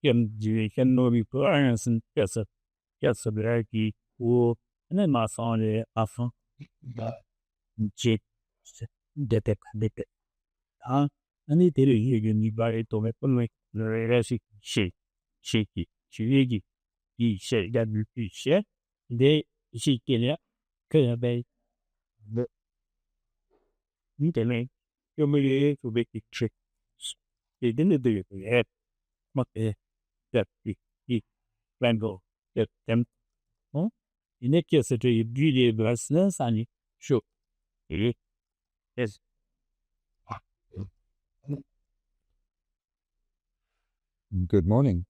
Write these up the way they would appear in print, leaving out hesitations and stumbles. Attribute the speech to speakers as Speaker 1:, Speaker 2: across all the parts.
Speaker 1: can no be parents and yes, very cool, and then my son, often, jet, detected. And it did you need by it to make me the shaky, she said that you share. They she can be the internet. You may to make it trick. They didn't do it yet. But that he can go get them. In that case, it is really blessings and sure. Yes.
Speaker 2: Good morning.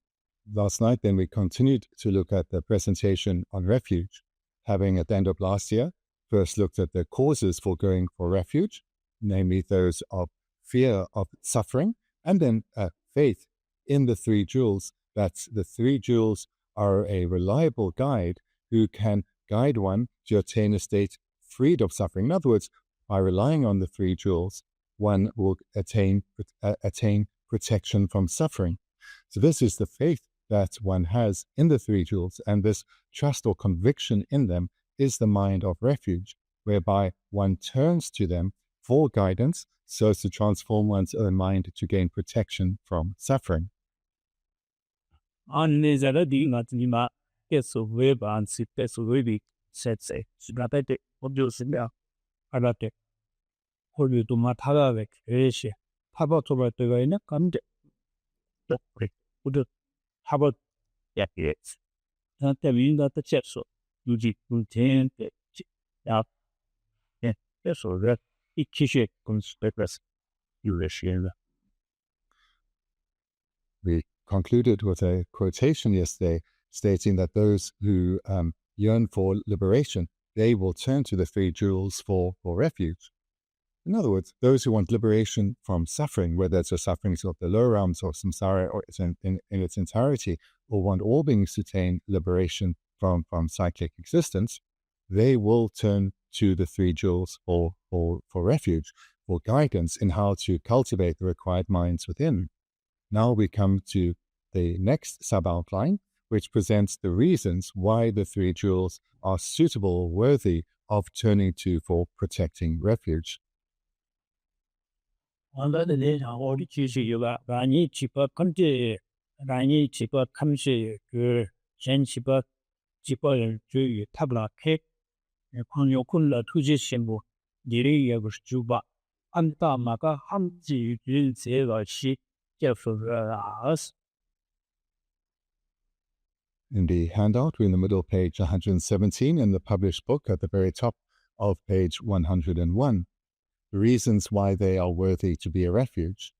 Speaker 2: Last night, then, we continued to look at the presentation on refuge, having at the end of last year first looked at the causes for going for refuge, namely those of fear of suffering, and then faith in the three jewels, that the three jewels are a reliable guide who can guide one to attain a state freed of suffering. In other words, by relying on the three jewels, one will attain protection from suffering. So this is the faith that one has in the three jewels, and this trust or conviction in them is the mind of refuge, whereby one turns to them for guidance so as to transform one's own mind to gain protection from suffering.
Speaker 1: On these other Nima, yes, so web and sit test really said say, Sibate, obvious in there. Arate, hold you to Matavek, Asia, Pabotoba to Gaina, come to how about that? Yes. Not the mean that the chef so you did contain the out. Yeah, so that it kishe conspicuous. You share.
Speaker 2: We concluded with a quotation yesterday stating that those who yearn for liberation, they will turn to the three jewels for refuge. In other words, those who want liberation from suffering, whether it's the sufferings of the lower realms or samsara or in its entirety, or want all beings to attain liberation from cyclic existence, they will turn to the three jewels for refuge, for guidance in how to cultivate the required minds within. Now we come to the next sub-outline, which presents the reasons why the three jewels are suitable or worthy of turning to for protecting refuge.
Speaker 1: Under the day, all the cheesy you got Rani cheaper country, Rani cheaper country, Jen cheaper tabla cake, upon your cooler to this symbol, the was juba. Anta maka hamzi didn't say like she for us.
Speaker 2: In the handout, we're in the middle of page 117 in the published book at the very top of page 101. The reasons why they are worthy to be a refuge.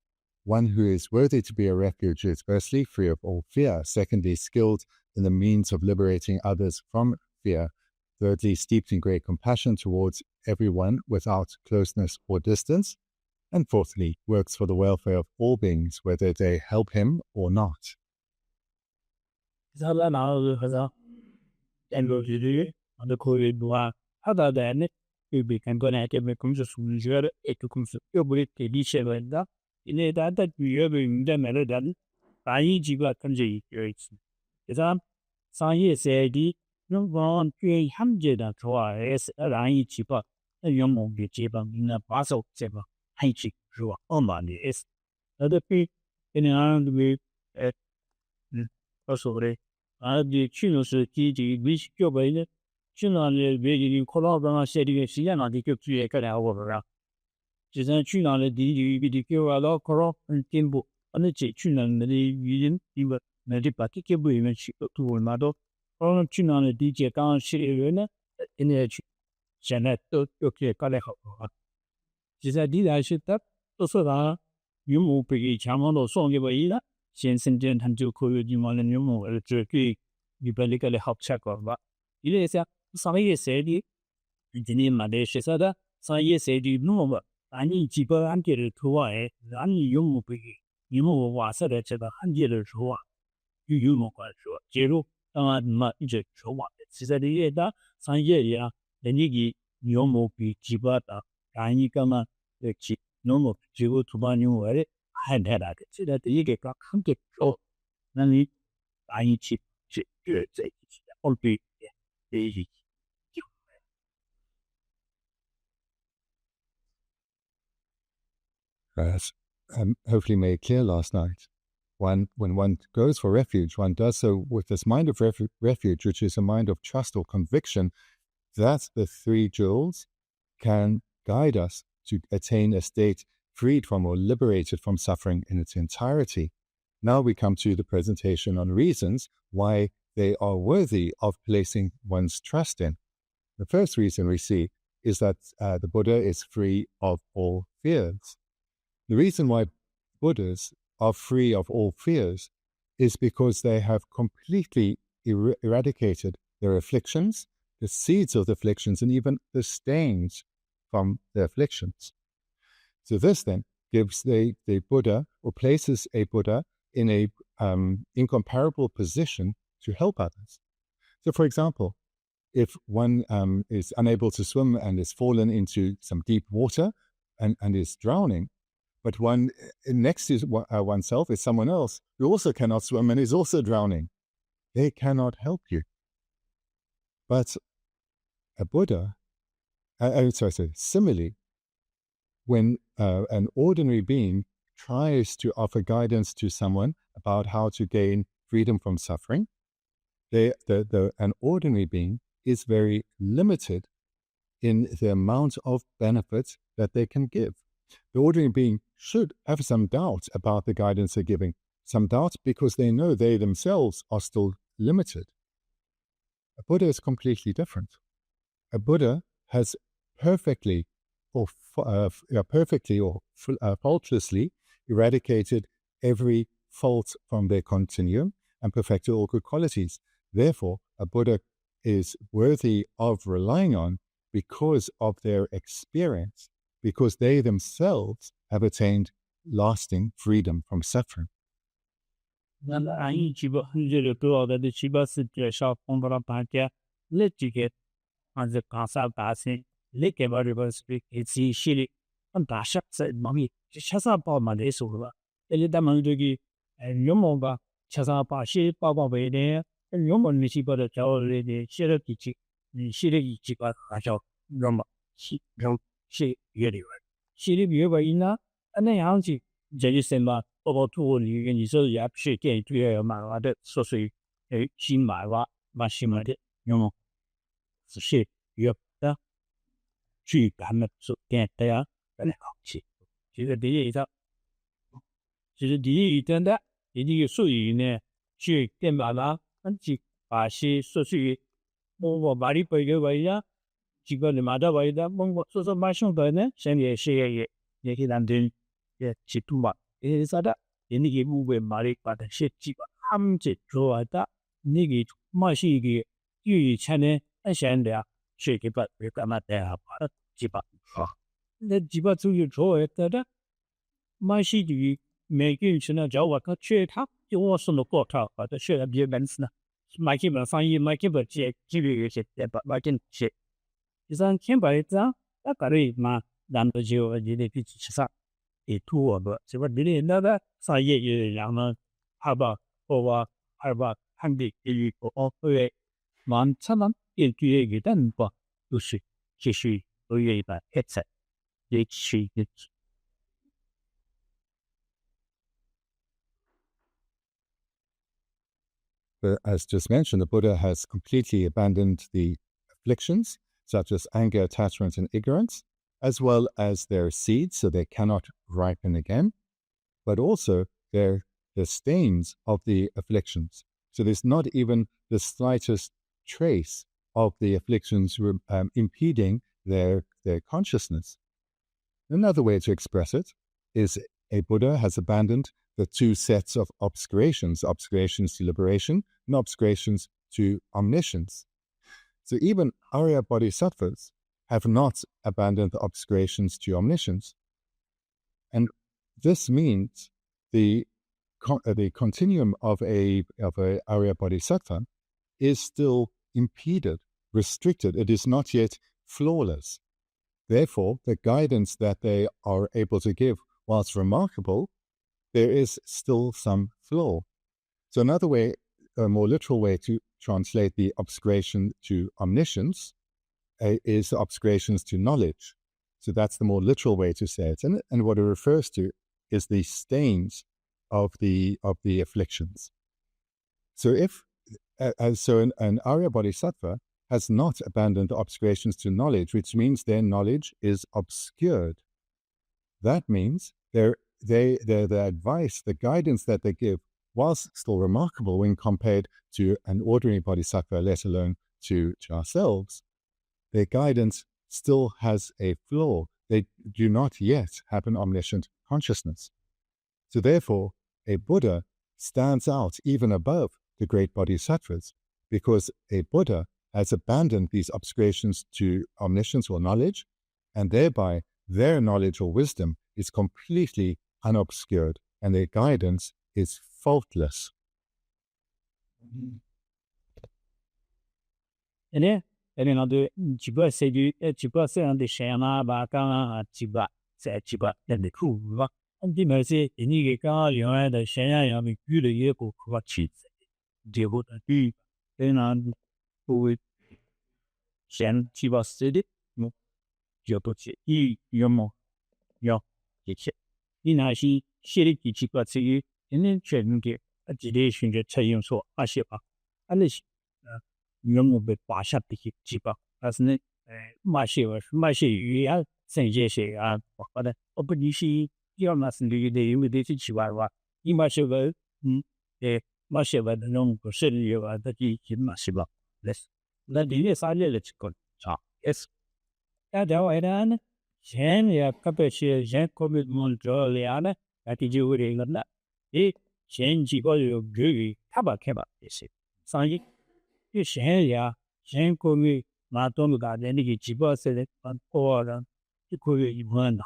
Speaker 2: One who is worthy to be a refuge is firstly free of all fear, secondly skilled in the means of liberating others from fear, thirdly steeped in great compassion towards everyone without closeness or distance, and fourthly works for the welfare of all beings, whether they help him or not.
Speaker 1: We can go ahead and make them just usual. It comes to your break, the dish, and that in a that we have in the matter done. I eat you country. Is Sanye said, no one pay 100 and twice a line cheaper. A young won't be cheaper in a parcel cheaper. High chick, sure, on money is other pay in an island way at also. The chinos, which your way. China Colorado said Siena di Cup over. Just China di Vidico, Coro, and Timbo, and the China, the Vidim, even the particular women to Mado, or China DJ Town City in a Janet, okay, Caleho. She said, did I sit up? So you move pretty charming or song you either. Since and to Koyuman and you move a turkey, you basically help check over. It is a Sanye said, the Malaysia Sada, Sanye said, no, I need cheaper and get it to why, and you move pretty. You move was at the 100 show. You know quite sure. Zero, much show what. She said, yeah, Sanye, the Nigi, you move be cheaper. I need come up the cheap, no more, you go to buy new. I had that. See that you get 100 show. 那你打一起在一起的后对一起。
Speaker 2: As hopefully made clear last night, when one goes for refuge, one does so with this mind of refuge, which is a mind of trust or conviction that the three jewels can guide us to attain a state freed from or liberated from suffering in its entirety. Now we come to the presentation on reasons why they are worthy of placing one's trust in. The first reason we see is that the Buddha is free of all fears. The reason why Buddhas are free of all fears is because they have completely eradicated their afflictions, the seeds of the afflictions, and even the stains from the afflictions. So this then gives the Buddha, or places a Buddha in a incomparable position to help others. So for example, if one is unable to swim and is fallen into some deep water and is drowning, but one next to oneself is someone else who also cannot swim and is also drowning, they cannot help you. But a Buddha, similarly, when an ordinary being tries to offer guidance to someone about how to gain freedom from suffering, an ordinary being is very limited in the amount of benefit that they can give. The ordinary being should have some doubt about the guidance they're giving, some doubt because they know they themselves are still limited. A Buddha is completely different. A Buddha has perfectly or faultlessly eradicated every fault from their continuum and perfected all good qualities. Therefore, a Buddha is worthy of relying on because of their experience, because they themselves have attained lasting freedom from suffering.
Speaker 1: 那安逸基本这个多少的七八十介绍碰到了大家，那几个还是刚上大学，那个嘛这个是一次系列，俺大学在忙里，就吃上饱嘛那时候了，那里他们这个有么个吃上饱些饱饱为的，有么那些个的叫那的写了几句，写了一几个还叫有么写月里边，写的月边呢，那样子。这就是嘛，包括土里跟你说也不是电对也蛮话的，说是新买话蛮新买的，有么是些也的，去他们说电的呀，本来好些，这个第一套，就是第一点的，第一个属于呢，去电买啦，安去把些说是我把你背个位呀，几个你买的位的，我说买上的呢，现在是也可以难听。也去读嘛，也是的，你那个五位马里把它写几个，他们这做的，那个马是一个以前呢，很现在学个把别干嘛的啊，把它几把啊，那几把主要做的，马是的，每个人呢叫我个学他，就我说的过套，把它学的别本事呢，买基本翻译，买基本写，基本有些把买基本写，就像前排这样，那个人嘛，然后就你得去吃啥。土我的，是吧？你那个商业也让人好吧，或好吧，看的一个对，完他们也对一个人吧，就是继续都有一个黑色，也是一个。
Speaker 2: But as just mentioned, the Buddha has completely abandoned the afflictions, such as anger, attachment, and ignorance, as well as their seeds, so they cannot ripen again, but also the stains of the afflictions. So there's not even the slightest trace of the afflictions impeding their consciousness. Another way to express it is a Buddha has abandoned the two sets of obscurations to liberation and obscurations to omniscience. So even Arya Bodhisattvas have not abandoned the obscurations to omniscience. And this means the continuum of a Arya Bodhisattva is still impeded, restricted. It is not yet flawless. Therefore, the guidance that they are able to give, whilst remarkable, there is still some flaw. So another way, a more literal way to translate the obscuration to omniscience is the obscurations to knowledge. So that's the more literal way to say it. And what it refers to is the stains of the afflictions. So an Arya Bodhisattva has not abandoned the obscurations to knowledge, which means their knowledge is obscured. That means the advice, the guidance that they give, whilst still remarkable when compared to an ordinary Bodhisattva, let alone to ourselves, their guidance still has a flaw. They do not yet have an omniscient consciousness. So therefore, a Buddha stands out even above the great Bodhisattvas, because a Buddha has abandoned these obscurations to omniscience or knowledge, and thereby their knowledge or wisdom is completely unobscured, and their guidance is faultless.
Speaker 1: And another Jiba said, Jiba said, the Shana Baka, Jiba, said Jiba, then the crew, and the mercy, in the car, you had a Shana, I mean, good year for Kratchit. They would be then on who Shan Jiba said it, no, Jotochi, Yomo, Yo, in I see Shiri Jiba say, and then Chen get a duration that Chayum so Ashipa, unless Yomo be Pasha Jiba, as ne Mashi, you are Saint Geshe, but open you see, you're not the invitation Chihuahua, you must have a Masheva, the non Consider that he Masiba. Let's let the yes, I let it go. Yes. Adawadan, Jen, ya Capacia, Jen Commit Montrealiana, at the Jury in the Jen Jibo Guri, Tabakeba, is it? Sanji, you Shen ya, Jen Commit Maton Garden, Jibo said it, and or you could run.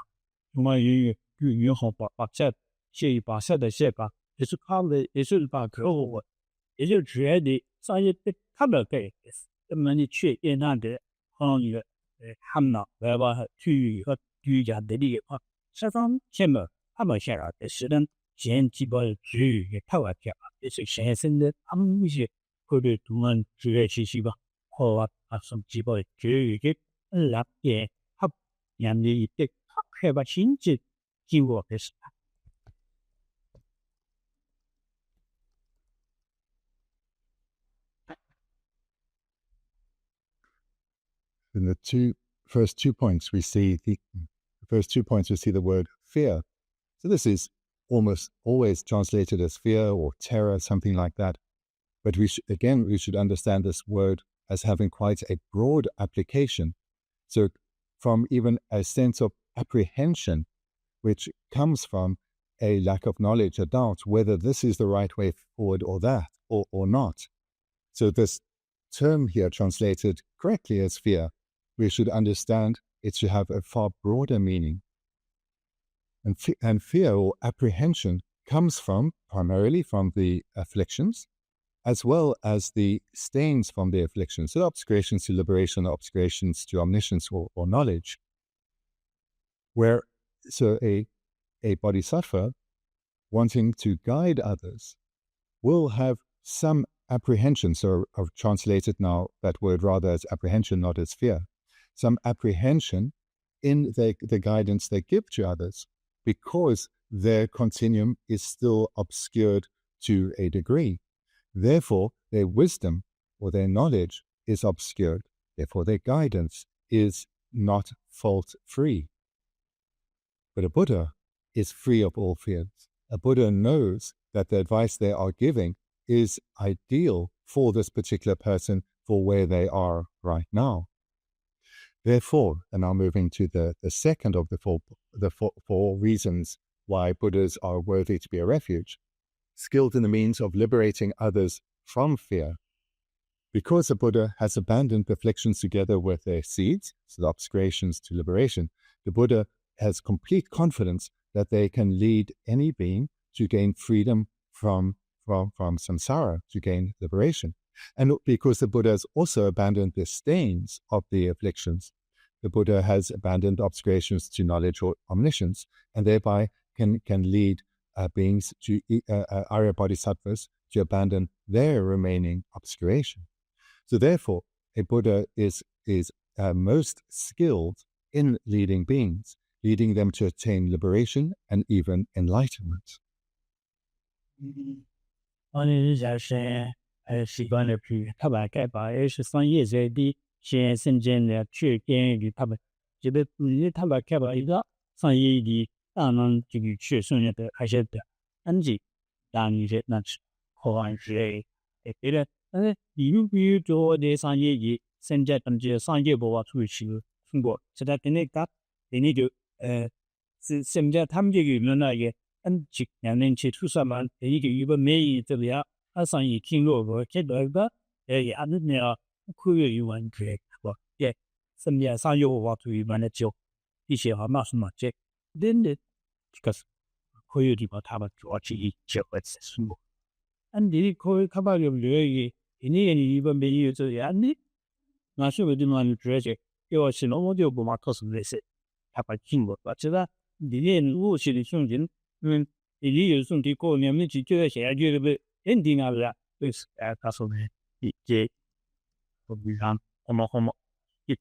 Speaker 1: You you hope upset, she passed the shepa, it's called the issue back over. Is it ready? Sanji, the color case, the money tree in under on Hamna, where her 2和居家的地方，十方前面他们现在的是人前几波主也头啊条，也是先生的他们一些或者他们主要信息吧，或啊什么几波主的那也他人的一点开发经济经过的是。
Speaker 2: In the first 2 points, we see the word fear. So this is almost always translated as fear or terror, something like that. But we should understand this word as having quite a broad application. So from even a sense of apprehension, which comes from a lack of knowledge, a doubt whether this is the right way forward or that, or not. So this term here translated correctly as fear, we should understand it should have a far broader meaning. And fear or apprehension comes primarily from the afflictions, as well as the stains from the afflictions, so obscurations to liberation, obscurations to omniscience or knowledge. So a bodhisattva wanting to guide others will have some apprehension. So I've translated now that word rather as apprehension, not as fear. Some apprehension in the guidance they give to others, because their continuum is still obscured to a degree. Therefore, their wisdom or their knowledge is obscured. Therefore, their guidance is not fault-free. But a Buddha is free of all fears. A Buddha knows that the advice they are giving is ideal for this particular person, for where they are right now. Therefore, and now moving to the second of the four reasons why Buddhas are worthy to be a refuge, skilled in the means of liberating others from fear. Because the Buddha has abandoned the afflictions together with their seeds, so the obscurations to liberation, the Buddha has complete confidence that they can lead any being to gain freedom from samsara, to gain liberation. And because the Buddha has also abandoned the stains of the afflictions, the Buddha has abandoned obscurations to knowledge or omniscience, and thereby can lead beings, Arya Bodhisattvas, to abandon their remaining obscuration. So therefore, a Buddha is most skilled in leading beings, leading them to attain liberation and even enlightenment.
Speaker 1: 我们就是习惯了去他把改把也是商业在的现生间的去给予他们，这个他把改把一个商业的当然这个去生的还是的，安吉当你是那是好安是对的，但是比如做的商业的现在等这商业不话出去中国，现在等那个等那就是现在他们这个人那个。这2年前出什么？一个月没这个呀，生意挺落个，这个也按那样，可以有问题不？也身边上有话注意完了就，一些好嘛什么这，真的这个是可以地方他们主要去结合是什么？按你可以看到有个，你没有这样的，那是为什么你觉得？给我是那么就不嘛告诉那些，他把进步，我知道你我是的兄弟。你有时候你过年没去就在下去了呗，肯定啊是啊，就是他说的，这我比方好么，一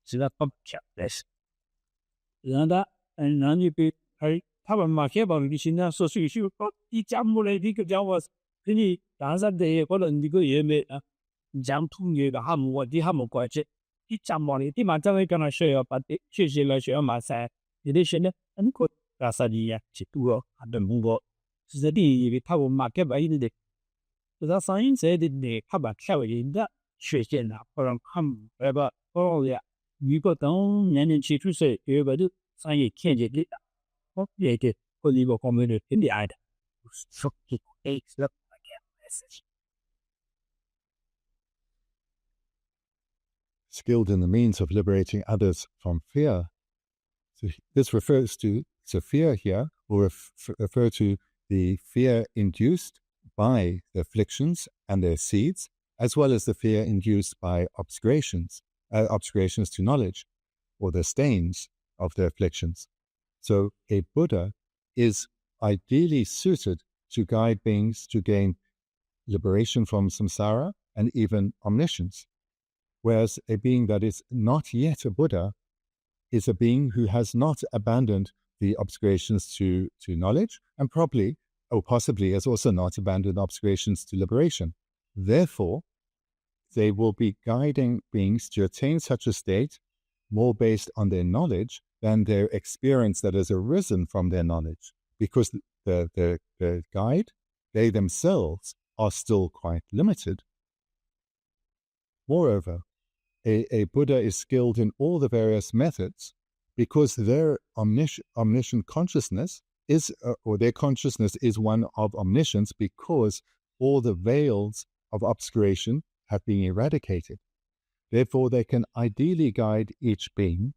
Speaker 1: 知道不巧的是，然后然后你被他们马上把你现在说是你讲不来，你个讲我，给你当时的可能你个也没啊，讲通的个还没你还没关系，你讲不来，你马上会跟他说要把的学习了学要马上，你得学呢，很快。rasa dia citu ada munggo jadi tahu market bayi ni dek kita sains saya di kabar kau ini 缺陷啊，不然看不哦呀，如果等年轻出生，有个就商业看见的，哦也的，或者我们的挺厉害的，说起哎是那个事情。
Speaker 2: Skilled in the means of liberating others from fear. So this refers to fear here, will refer to the fear induced by the afflictions and their seeds, as well as the fear induced by obscurations to knowledge, or the stains of the afflictions. So a Buddha is ideally suited to guide beings to gain liberation from samsara and even omniscience, whereas a being that is not yet a Buddha is a being who has not abandoned the obscurations to knowledge, and probably or possibly has also not abandoned obscurations to liberation. Therefore, they will be guiding beings to attain such a state more based on their knowledge than their experience that has arisen from their knowledge, because the guide, they themselves are still quite limited. Moreover, a Buddha is skilled in all the various methods because their omniscient consciousness is, or their consciousness is one of omniscience, because all the veils of obscuration have been eradicated. Therefore, they can ideally guide each being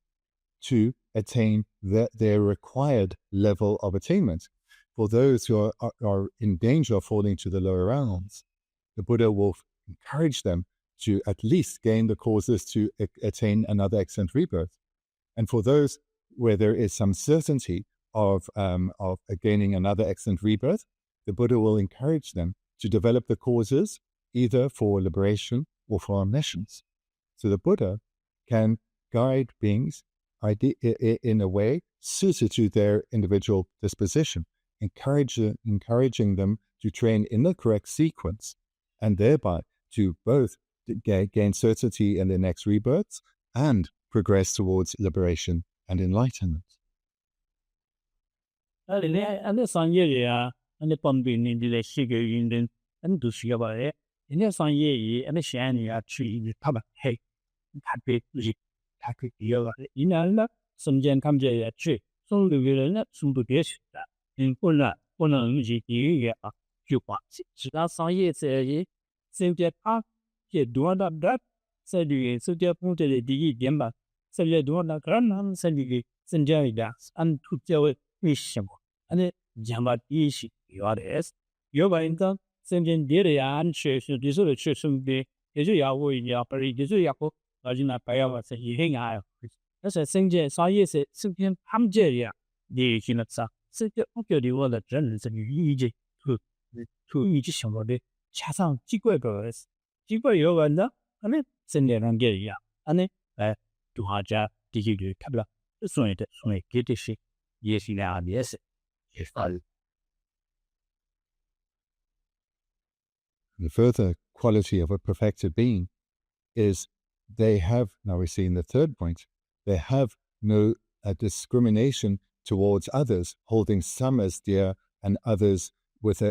Speaker 2: to attain their required level of attainment. For those who are in danger of falling to the lower realms, the Buddha will encourage them to at least gain the causes to attain another excellent rebirth. And for those where there is some certainty of gaining another excellent rebirth, the Buddha will encourage them to develop the causes either for liberation or for omniscience. So the Buddha can guide beings in a way suited to their individual disposition, encouraging them to train in the correct sequence, and thereby to both gain certainty in their next rebirths and progress towards liberation and enlightenment.
Speaker 1: 那商业的啊，那方便你的世界运动，都需要吧？那商业也那现在啊，去他们嘿，他别就是他可以有啊，那瞬间他们这也去，送留给人呢，速度别是的，不能是第一个啊，就关系，其他商业这些，现在他也多的，这里世界工作的第一点吧，世界多的可能是这个增加一点，按出教为什么？ane jamba isi yoades yoba intan semjen dire ya an che diso le che sumbe yeju ya wo ya pari diso ya ko ajina pa ya wa se yi henga ya asa semjen sa ye se semjen hamje ya ni jinatsa 这个我觉得我的人是理解to一直想到的，加上几个有问的，那真的能给呀，那就好家第几个看不了，所以给的是也是两也是也是。
Speaker 2: The further quality of a perfected being is they have, now we see in the third point, they have no discrimination towards others, holding some as dear and others with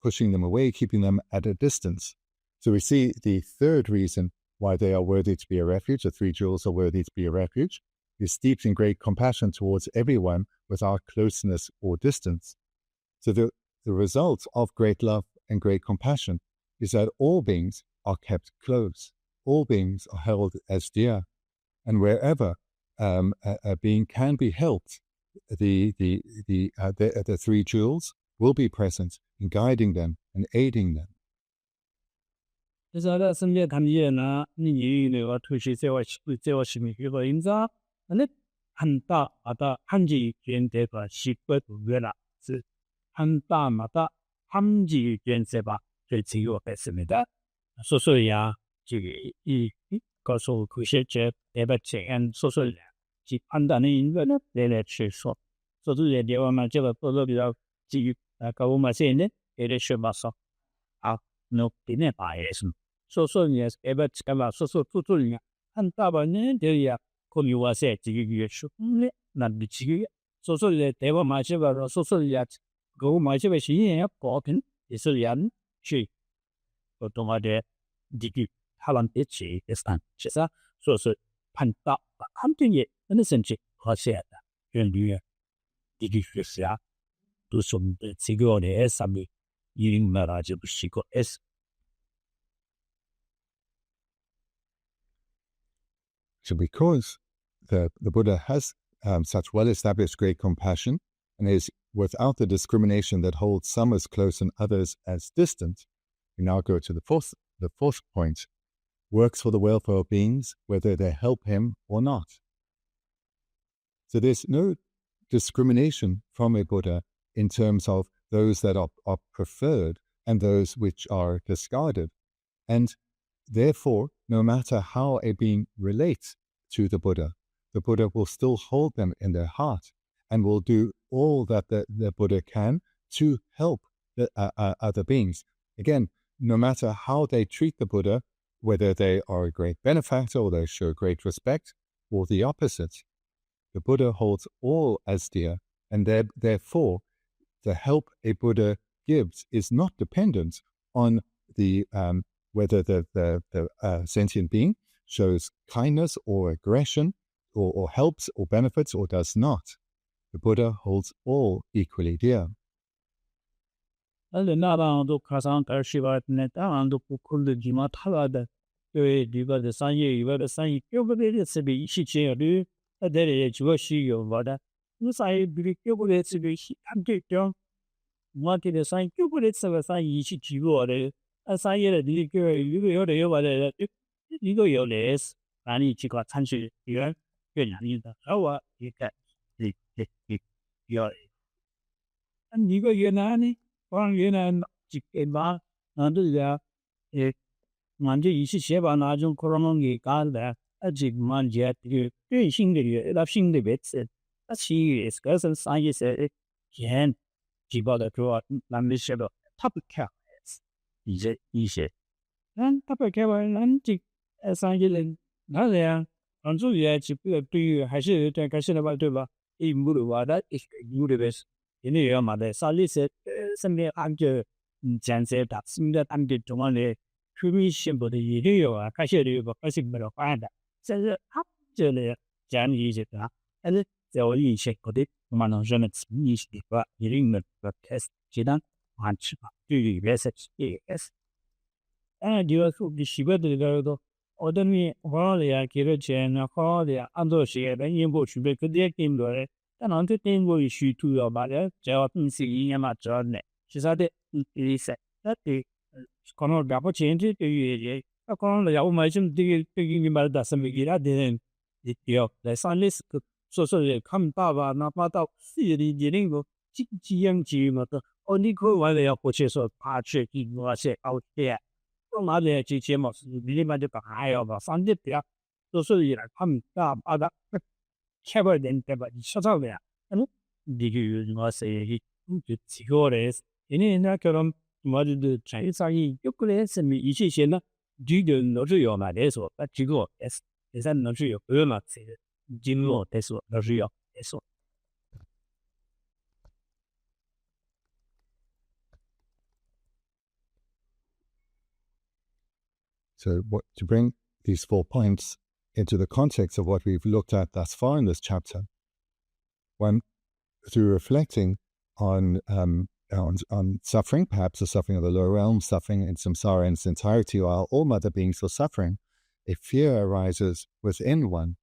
Speaker 2: pushing them away, keeping them at a distance. So we see the third reason why they are worthy to be a refuge, the three jewels are worthy to be a refuge, is steeped in great compassion towards everyone without closeness or distance. So the result of great love and great compassion is that all beings are kept close. All beings are held as dear, and wherever a being can be helped, the three jewels will be present in guiding them and aiding them.
Speaker 1: 这是在身边看见呢，你那个推荐在我心里有个印象，那很大很几件这个习惯不远了，是很大很几件这吧，最只有百分的，所以呀，这个告诉这些这把钱说呀，是很大的一个来去说，所以的我们这个做比较基于搞我们现在也得学嘛说，啊，no tiene país. Sosolias ebat kama sosotutulia antaba ne deya komi wase tigi shukle na bichi sosolia deva macheba sosolia go macheba shi ya popin isolian shi otomade digi halan ichi estan chisa soso panta hamtinye anasenchi hasiata yenduya digi shia tu som tsigone esami yiring maraje bushiko es.
Speaker 2: So because the Buddha has such well-established great compassion and is without the discrimination that holds some as close and others as distant, we now go to the fourth point, works for the welfare of beings, whether they help him or not. So there's no discrimination from a Buddha in terms of those that are preferred and those which are discarded. And therefore, no matter how a being relates to the Buddha will still hold them in their heart and will do all that the Buddha can to help the other beings. Again, no matter how they treat the Buddha, whether they are a great benefactor or they show great respect, or the opposite, the Buddha holds all as dear, and therefore the help a Buddha gives is not dependent on the whether the sentient being shows kindness or aggression or helps or benefits or does not. The Buddha holds all equally dear.
Speaker 1: 说是看爸爸哪怕到4的年龄个几样子嘛的，你可完了要过去说爬去一我些高铁，我妈的之前嘛是你妈就把还要把3的点，说以来看爸爸的开不点对吧？你说到的呀，你个我是就几个人，因为那个人我的在上一有个人是一些些呢，这个老是有嘛的说，那这个也是老是有嘛，是经络的说老是有的说。
Speaker 2: So to bring these 4 points into the context of what we've looked at thus far in this chapter, one, through reflecting on suffering, perhaps the suffering of the lower realm, suffering in samsara in its entirety, while all mother beings are suffering, a fear arises within one.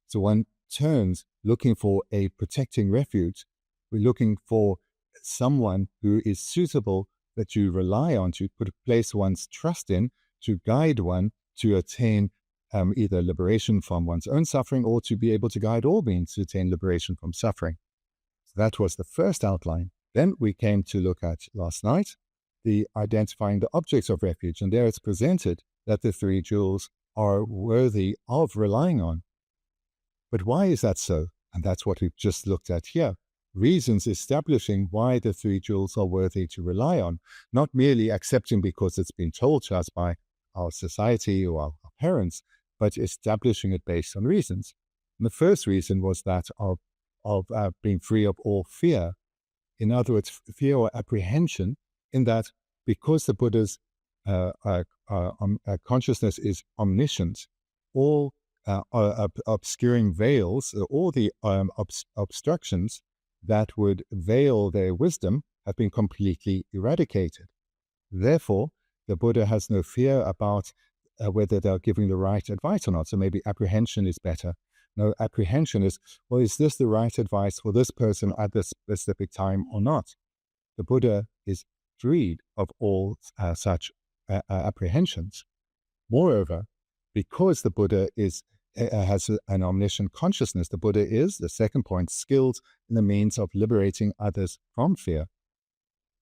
Speaker 2: So one turns looking for a protecting refuge. We're looking for someone who is suitable that you rely on, to place one's trust in, to guide one to attain either liberation from one's own suffering, or to be able to guide all beings to attain liberation from suffering. So that was the first outline. Then we came to look at last night the identifying the objects of refuge, and there it's presented that the 3 jewels are worthy of relying on. But why is that so? And that's what we've just looked at here. Reasons establishing why the 3 jewels are worthy to rely on, not merely accepting because it's been told to us by our society or our parents, but establishing it based on reasons. And the first reason was that of being free of all fear. In other words, fear or apprehension, in that because the Buddha's consciousness is omniscient, all obscuring veils, all the obstructions that would veil their wisdom have been completely eradicated. Therefore, the Buddha has no fear about whether they're giving the right advice or not. So maybe apprehension is better. No, apprehension is, well, is this the right advice for this person at this specific time or not? The Buddha is freed of all such apprehensions. Moreover, because the Buddha has an omniscient consciousness, the Buddha is, the second point, skilled in the means of liberating others from fear.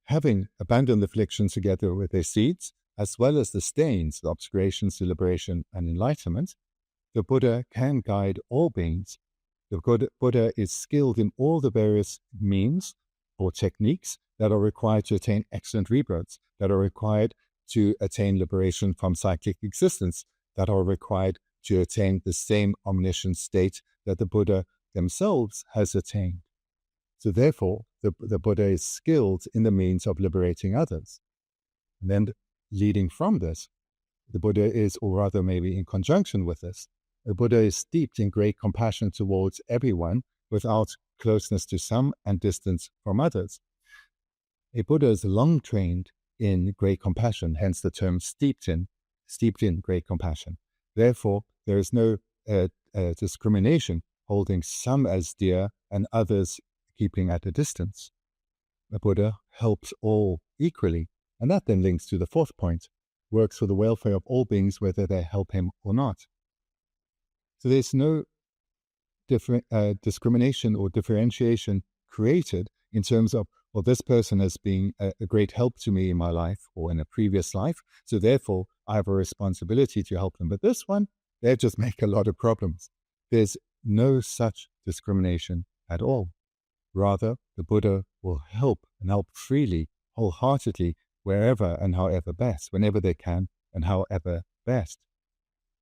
Speaker 2: Having abandoned the afflictions together with their seeds, as well as the stains, the obscurations to liberation and enlightenment, the Buddha can guide all beings. The Buddha is skilled in all the various means or techniques that are required to attain excellent rebirths, that are required to attain liberation from cyclic existence, that are required to attain the same omniscient state that the Buddha themselves has attained. So therefore, the Buddha is skilled in the means of liberating others. And then leading from this, the Buddha is, or rather maybe in conjunction with this, the Buddha is steeped in great compassion towards everyone without closeness to some and distance from others. A Buddha is long trained in great compassion, hence the term steeped in great compassion. Therefore, there is no discrimination, holding some as dear and others keeping at a distance. The Buddha helps all equally, and that then links to the fourth point, works for the welfare of all beings whether they help him or not. So there's no discrimination or differentiation created in terms of, well, this person has been a great help to me in my life or in a previous life, so therefore I have a responsibility to help them. But this one, they just make a lot of problems. There's no such discrimination at all. Rather, the Buddha will help and help freely, wholeheartedly, wherever and however best, whenever they can and however best.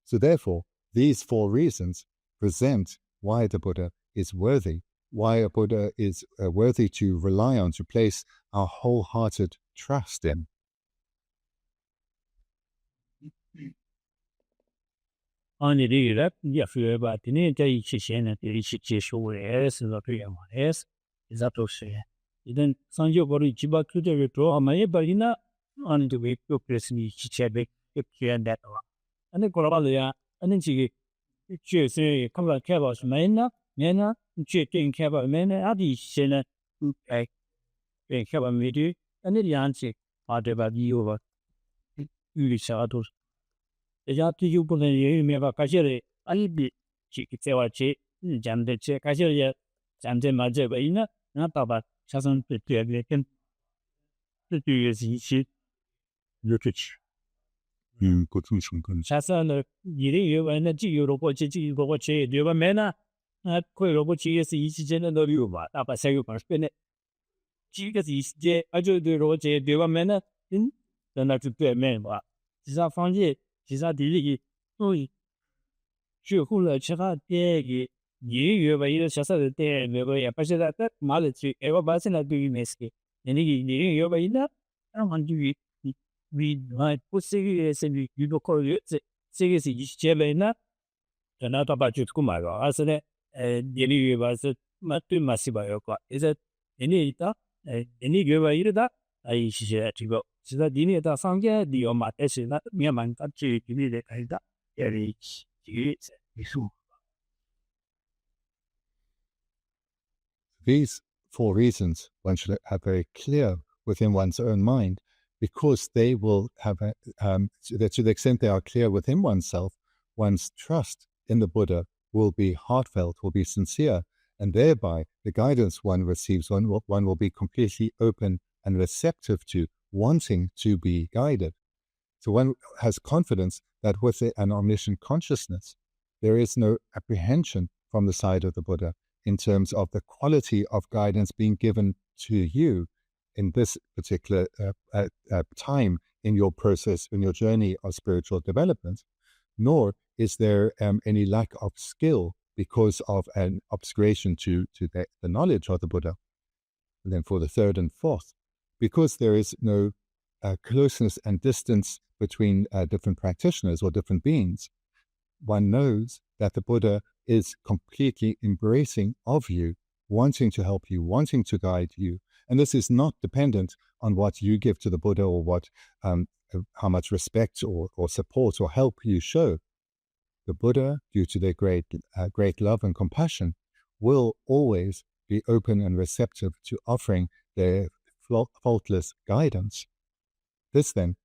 Speaker 2: So therefore, these 4 reasons present why the Buddha is worthy, why a Buddha is worthy to rely on, to place our wholehearted trust in.
Speaker 1: 잠들 제 가셔야 잠들 맞아 봐이나 나 봐봐 사선 되게 되게 이시 이렇게
Speaker 2: 고통 중간.
Speaker 1: 사선을 일이 요번에 지요로 지지 이거 제 요번에나 그 로봇 지에서 이시제는 너리고 봐 아빠 세고 벌스네 지게서 이시제 아주 들어 제 요번에는那就对面吧。其实方式，其实第一个，最后了，其他第一个，你原本一个小小的店，那个也不是在马里去，我把现在对于没事，你原本一个，那么就你不是个是你如果考虑这个是一些人呢，那他把就购买了，而是呢，你原本是对马西吧有关，也是你的，你原本一个的，一些这个。其实你的商业利用嘛，但是那面慢它最你的开的，也是技术。
Speaker 2: These 4 reasons one should have very clear within one's own mind, because they will have, to the extent they are clear within oneself, one's trust in the Buddha will be heartfelt, will be sincere, and thereby the guidance one receives, one will be completely open and receptive to, wanting to be guided. So one has confidence that with an omniscient consciousness, there is no apprehension from the side of the Buddha in terms of the quality of guidance being given to you in this particular time in your process, in your journey of spiritual development, nor is there any lack of skill because of an obscuration to the knowledge of the Buddha. And then for the third and fourth, because there is no closeness and distance between different practitioners or different beings, one knows that the Buddha is completely embracing of you, wanting to help you, wanting to guide you. And this is not dependent on what you give to the Buddha or what, how much respect or support or help you show. The Buddha, due to their great love and compassion, will always be open and receptive to offering their faultless guidance. This then,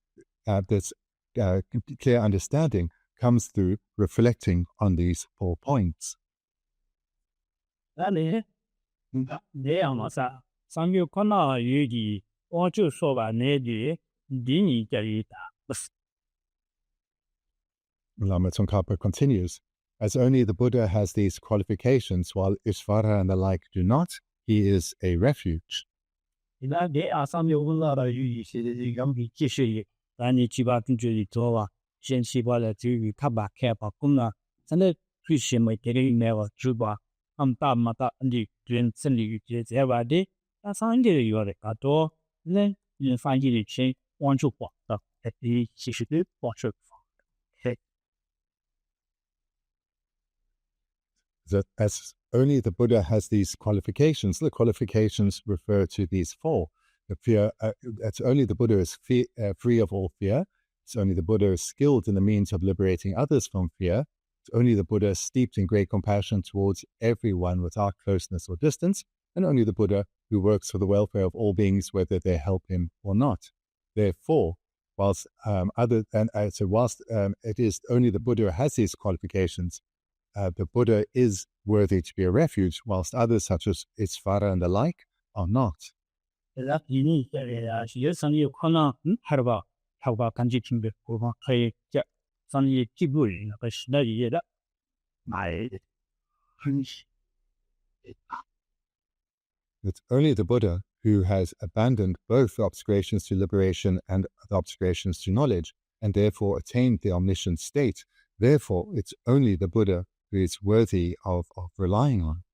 Speaker 2: this clear understanding comes through reflecting on these 4 points.
Speaker 1: 那你这样嘛噻，上有可能有的，我就说吧，那的你这里打不是。
Speaker 2: Lama Tsongkhapa continues, as only the Buddha has these qualifications, while Ishvara and the like do not, he is a refuge.
Speaker 1: 那这上有可能的有一些让你继续，但你去把工作里做啊，先去把了就有看吧，开吧工啊，真的最起码这个没有就把。 大嘛大，你全身里这在外的，那上的有的更多，那你翻译的钱往出花的，你其实的往出花。
Speaker 2: That as only the Buddha has these qualifications, the qualifications refer to these 4. The fear, it's only the Buddha is free of all fear. It's only the Buddha is skilled in the means of liberating others from fear. It's only the Buddha steeped in great compassion towards everyone without closeness or distance, and only the Buddha who works for the welfare of all beings, whether they help him or not. Therefore, whilst it is only the Buddha who has these qualifications, the Buddha is worthy to be a refuge, whilst others such as Isvara and the like are not. It's only the Buddha who has abandoned both the obscurations to liberation and the obscurations to knowledge, and therefore attained the omniscient state. Therefore, it's only the Buddha who is worthy of relying on.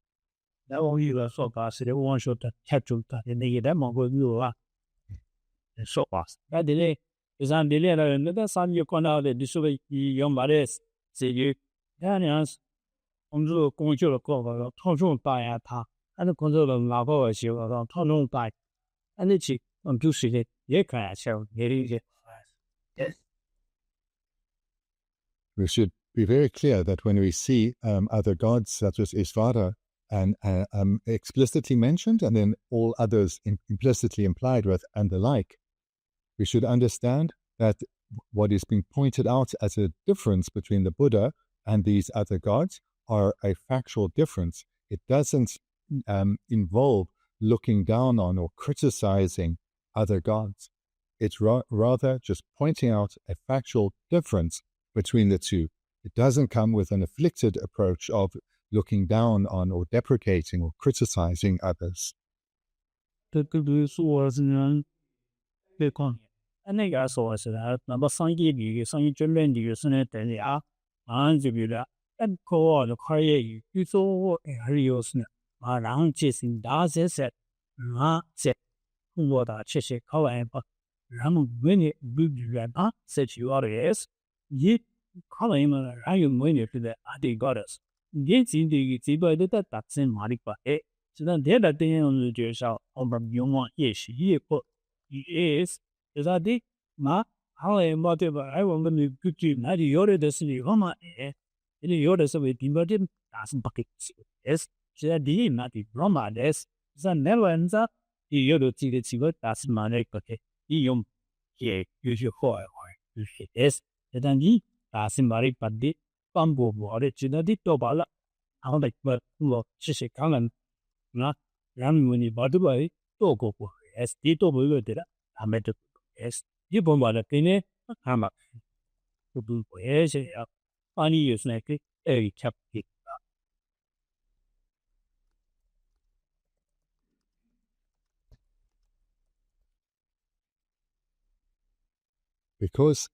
Speaker 2: We should be very clear that when we see other gods such as Ishvara and explicitly mentioned, and then all others implicitly implied with and the like, we should understand that what is being pointed out as a difference between the Buddha and these other gods are a factual difference. It doesn't involve looking down on or criticizing other gods. It's rather just pointing out a factual difference between the two. It doesn't come with an afflicted approach of looking down on or deprecating or criticizing others. Because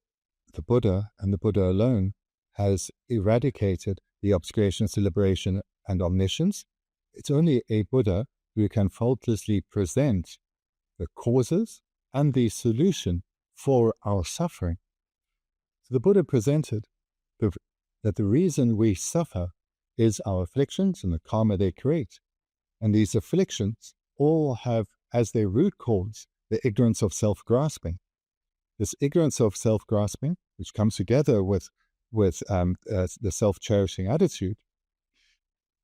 Speaker 2: the Buddha and the Buddha alone has eradicated the obscurations to liberation and omniscience, it's only a Buddha who can faultlessly present the causes and the solution for our suffering. So the Buddha presented that the reason we suffer is our afflictions and the karma they create. And these afflictions all have as their root cause the ignorance of self-grasping. This ignorance of self-grasping, which comes together with the self-cherishing attitude,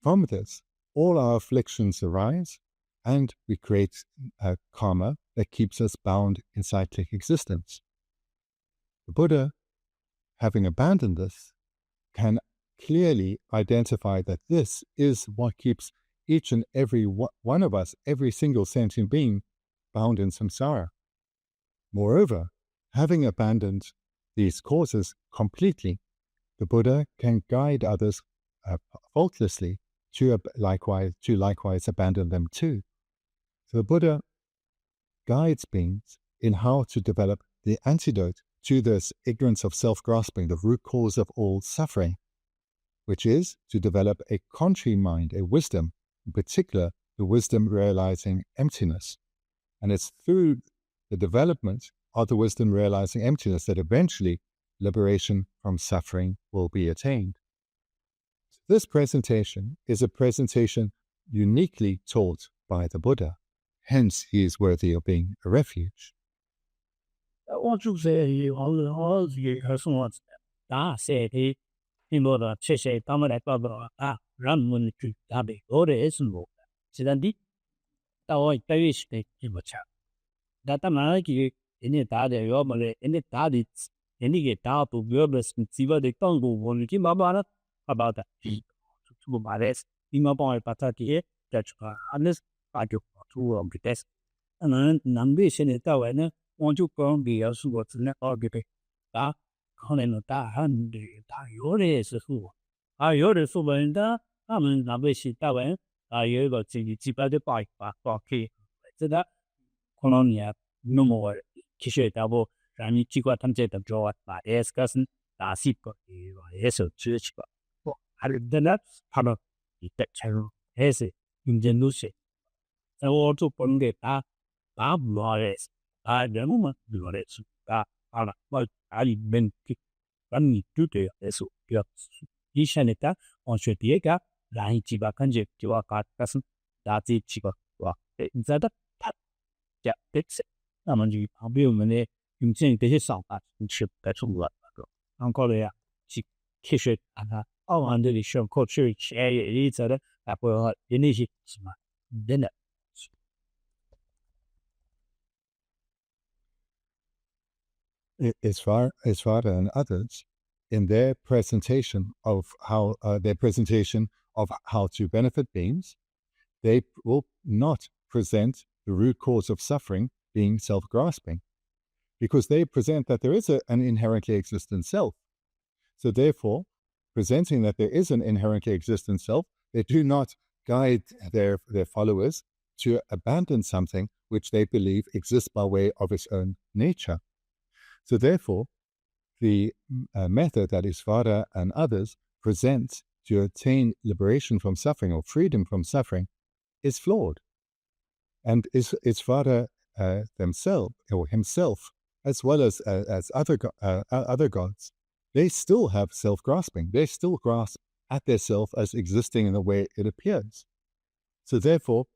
Speaker 2: from this, all our afflictions arise, and we create karma that keeps us bound in cyclic existence. The Buddha, having abandoned this, can clearly identify that this is what keeps each and every one of us, every single sentient being, bound in samsara. Moreover, having abandoned these causes completely, the Buddha can guide others faultlessly to likewise abandon them too. So the Buddha guides beings in how to develop the antidote to this ignorance of self-grasping, the root cause of all suffering, which is to develop a contrary mind, a wisdom, in particular, the wisdom realizing emptiness. And it's through the development of the wisdom realizing emptiness that eventually liberation from suffering will be attained. This presentation is a presentation uniquely taught by the Buddha. Hence, he is worthy of being a refuge. Isvara and others in their presentation of how to benefit beings, they will not present the root cause of suffering being self-grasping, because they present that there is an inherently existent self. So therefore, presenting that there is an inherently existent self, they do not guide their followers to abandon something which they believe exists by way of its own nature. So therefore, the method that Isvara and others present to attain liberation from suffering or freedom from suffering is flawed. And Isvara themselves, or himself, as well as other gods, they still have self-grasping. They still grasp at their self as existing in the way it appears. So therefore,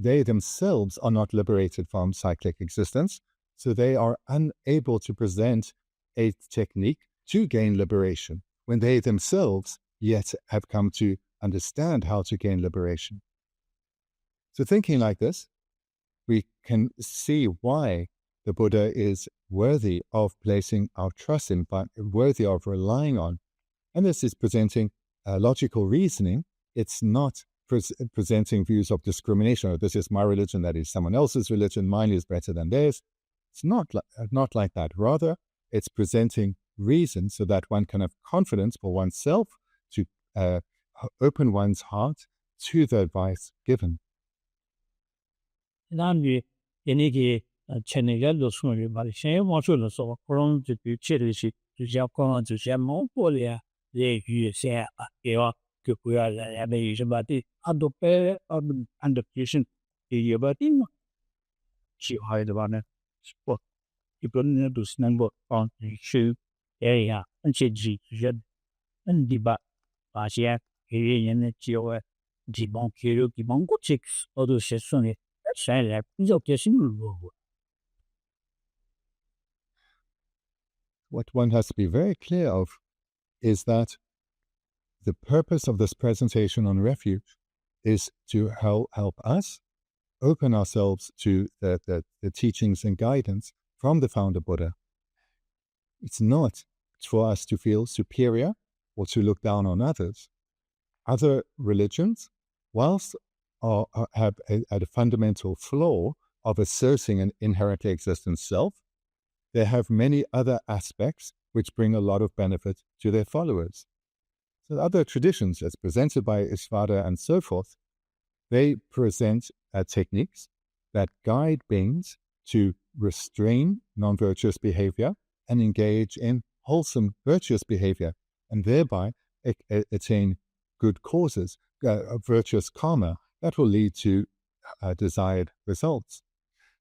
Speaker 2: they themselves are not liberated from cyclic existence, so they are unable to present a technique to gain liberation when they themselves yet have come to understand how to gain liberation. So thinking like this, we can see why the Buddha is worthy of placing our trust in, but worthy of relying on. And this is presenting logical reasoning. It's not presenting views of discrimination, or this is my religion, that is someone else's religion, mine is better than theirs. It's not like that. Rather, it's presenting reason so that one can have confidence for oneself to open one's heart to the advice given. What one has to be very clear of is that the purpose of this presentation on refuge is to help us open ourselves to the teachings and guidance from the founder Buddha. It's not for us to feel superior or to look down on others. Other religions, whilst have a fundamental flaw of asserting an inherently existent self, they have many other aspects which bring a lot of benefit to their followers. So other traditions, as presented by Isvara and so forth, they present techniques that guide beings to restrain non-virtuous behavior and engage in wholesome virtuous behavior, and thereby attain good causes, virtuous karma that will lead to desired results.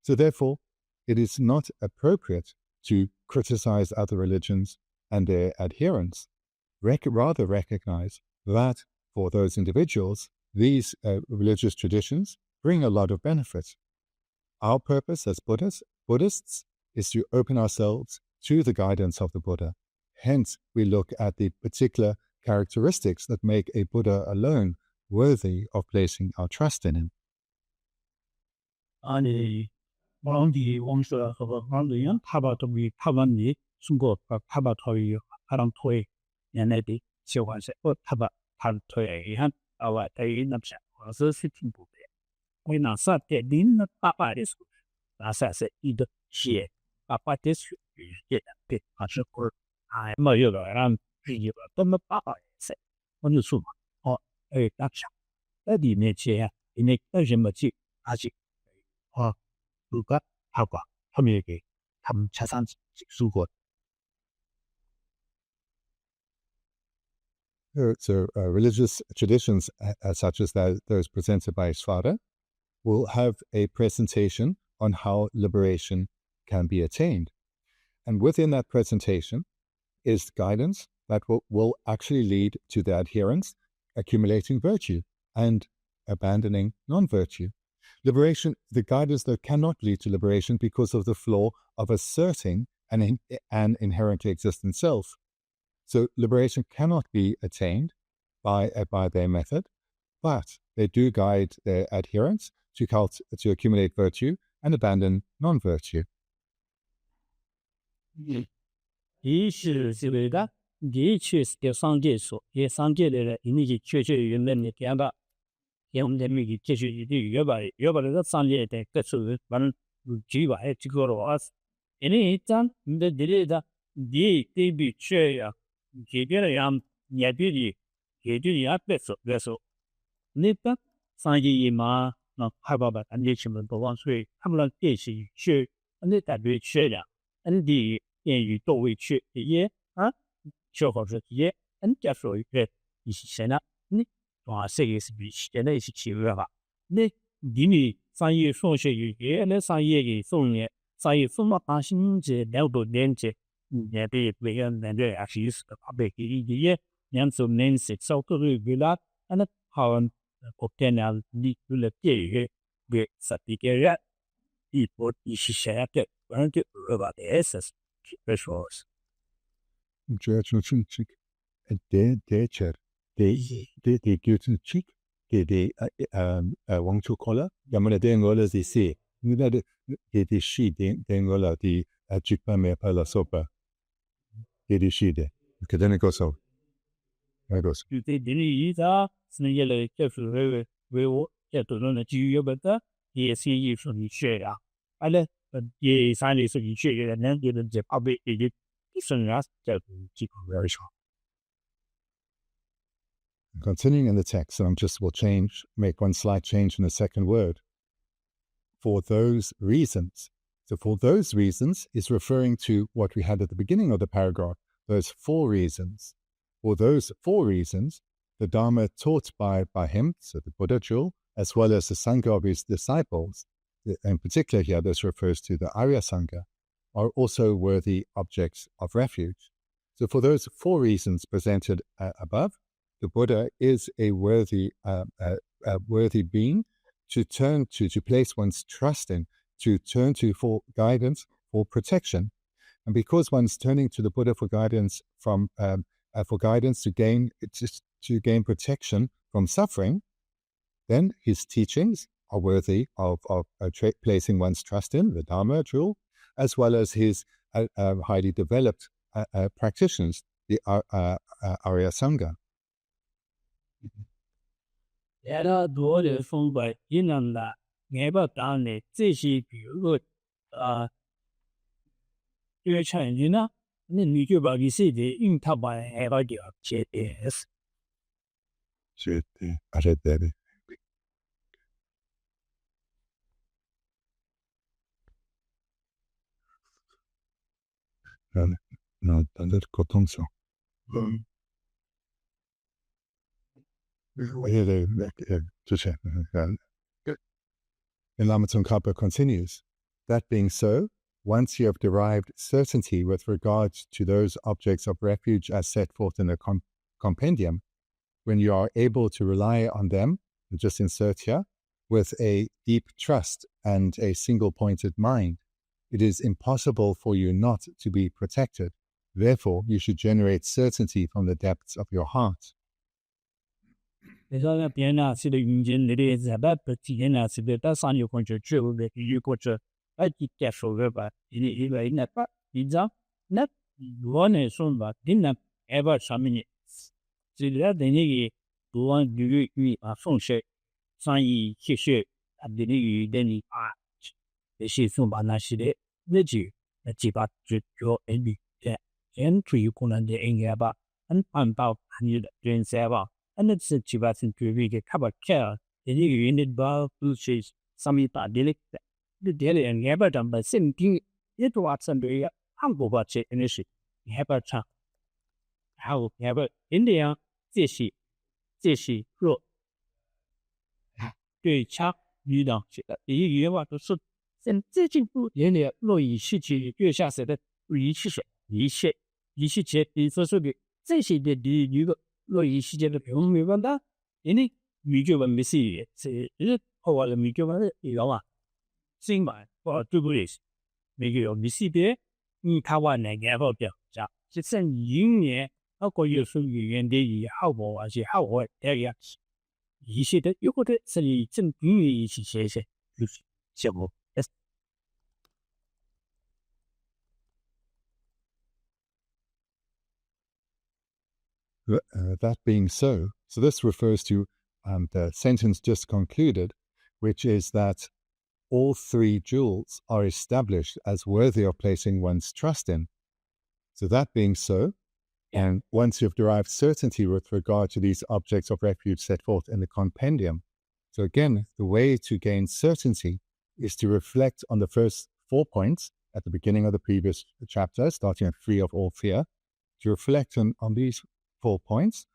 Speaker 2: So therefore, it is not appropriate to criticize other religions and their adherents. Rather recognize that for those individuals, these religious traditions bring a lot of benefit. Our purpose as Buddhists is to open ourselves to the guidance of the Buddha. Hence, we look at the particular characteristics that make a Buddha alone worthy of placing our trust in him. So religious traditions such as those presented by Isvara will have a presentation on how liberation can be attained. And within that presentation is guidance that will actually lead to the adherents accumulating virtue and abandoning non-virtue. Liberation, the guidance that cannot lead to liberation because of the flaw of asserting an inherently existent self. So liberation cannot be attained by their method, but they do guide their adherents to accumulate virtue and abandon non-virtue.
Speaker 1: 你去给商界说，给商界的人，你去原来你讲吧，给我们的民继续越把这个商业的各处完举吧，这个的话，因为一张你的你对比去呀，这边的人也对你，也对你也别说，你的商业嘛，那害怕吧，咱这什么不往水，他们那电视去，你代表去了，你的言语到位去也啊。小伙子也，家属也一起现在，你哇，这个是比现在是起个吧？你商业上学也那商业的送业，商业送到大新这2多年也被别人那个也是的，被也两种年是少个月啦，那好，国天啊，你了解也别实体个人，一起现在的，反正就吧，也是别说。
Speaker 2: de Guten Chick, de Wang Chu Kola, Yamana de Angola de Se, de Shi, de Angola, de Chikpa me Pala Sopa, de Shi de, Kadenico so. Agos.
Speaker 1: 就对邻里啥，是也来就是为我也都能基于本的，也是艺术的学呀，完了，也三类是学也能也能在旁边也生啊，这几个而少。
Speaker 2: Continuing in the text, and make one slight change in the second word. For those reasons. So for those reasons is referring to what we had at the beginning of the paragraph, those 4 reasons. For those 4 reasons, the Dharma taught by him, so the Buddha jewel, as well as the Sangha of his disciples, in particular here this refers to the Arya Sangha, are also worthy objects of refuge. So for those 4 reasons presented above, the Buddha is a worthy being to turn to place one's trust in, to turn to for guidance, for protection. And because one's turning to the Buddha for guidance to gain protection from suffering, then his teachings are worthy of placing one's trust in, the Dharma jewel, as well as his highly developed practitioners, the Arya Sangha.
Speaker 1: 那多的风格，一能啦，眼巴当的这些比如说越产人呢，那你就把你自己用它把眼巴掉，这也是。
Speaker 2: Arredere. No, tanto kotonso. And Lama Tsongkhapa continues, that being so, once you have derived certainty with regard to those objects of refuge as set forth in the compendium, when you are able to rely on them, just insert here, with a deep trust and a single-pointed mind, it is impossible for you not to be protected. Therefore, you should generate certainty from the depths of your heart.
Speaker 1: 你说那边呢，是的，民间那里在那不体验呢，是的，到上游工作之后的，有过这，接受个吧，因为那把，你知道，那我呢说吧，你那上面呢，是的，等于多风水，生意学学，等于那些送把那些的，那几把就先注意可能的应该吧，安保你的人才吧。那是几把是对位的，看不看？人家原来把不是上面打的嘞，你点了眼巴长把身体一多瓦身对呀，韩国把这那是眼巴长，还有眼巴印度呀这些弱，对强女的这个语言话都是，现最近不人家落以世界月下时的仪器水仪器节，你说的这些的一个。落以世界的平没办法，因为米酒文没事，是后来的米酒文有啊，新买或对不对？每个有没事的，台湾那个好表价，就算1年那个月数语言的也好不还是好坏这样，一些的有的是你正经一些就是项目。
Speaker 2: That being so, this refers to the sentence just concluded, which is that all three jewels are established as worthy of placing one's trust in. So that being so, and once you've derived certainty with regard to these objects of refuge set forth in the compendium, so again, the way to gain certainty is to reflect on the first 4 points at the beginning of the previous chapter, starting at free of all fear, to reflect on these 4 points.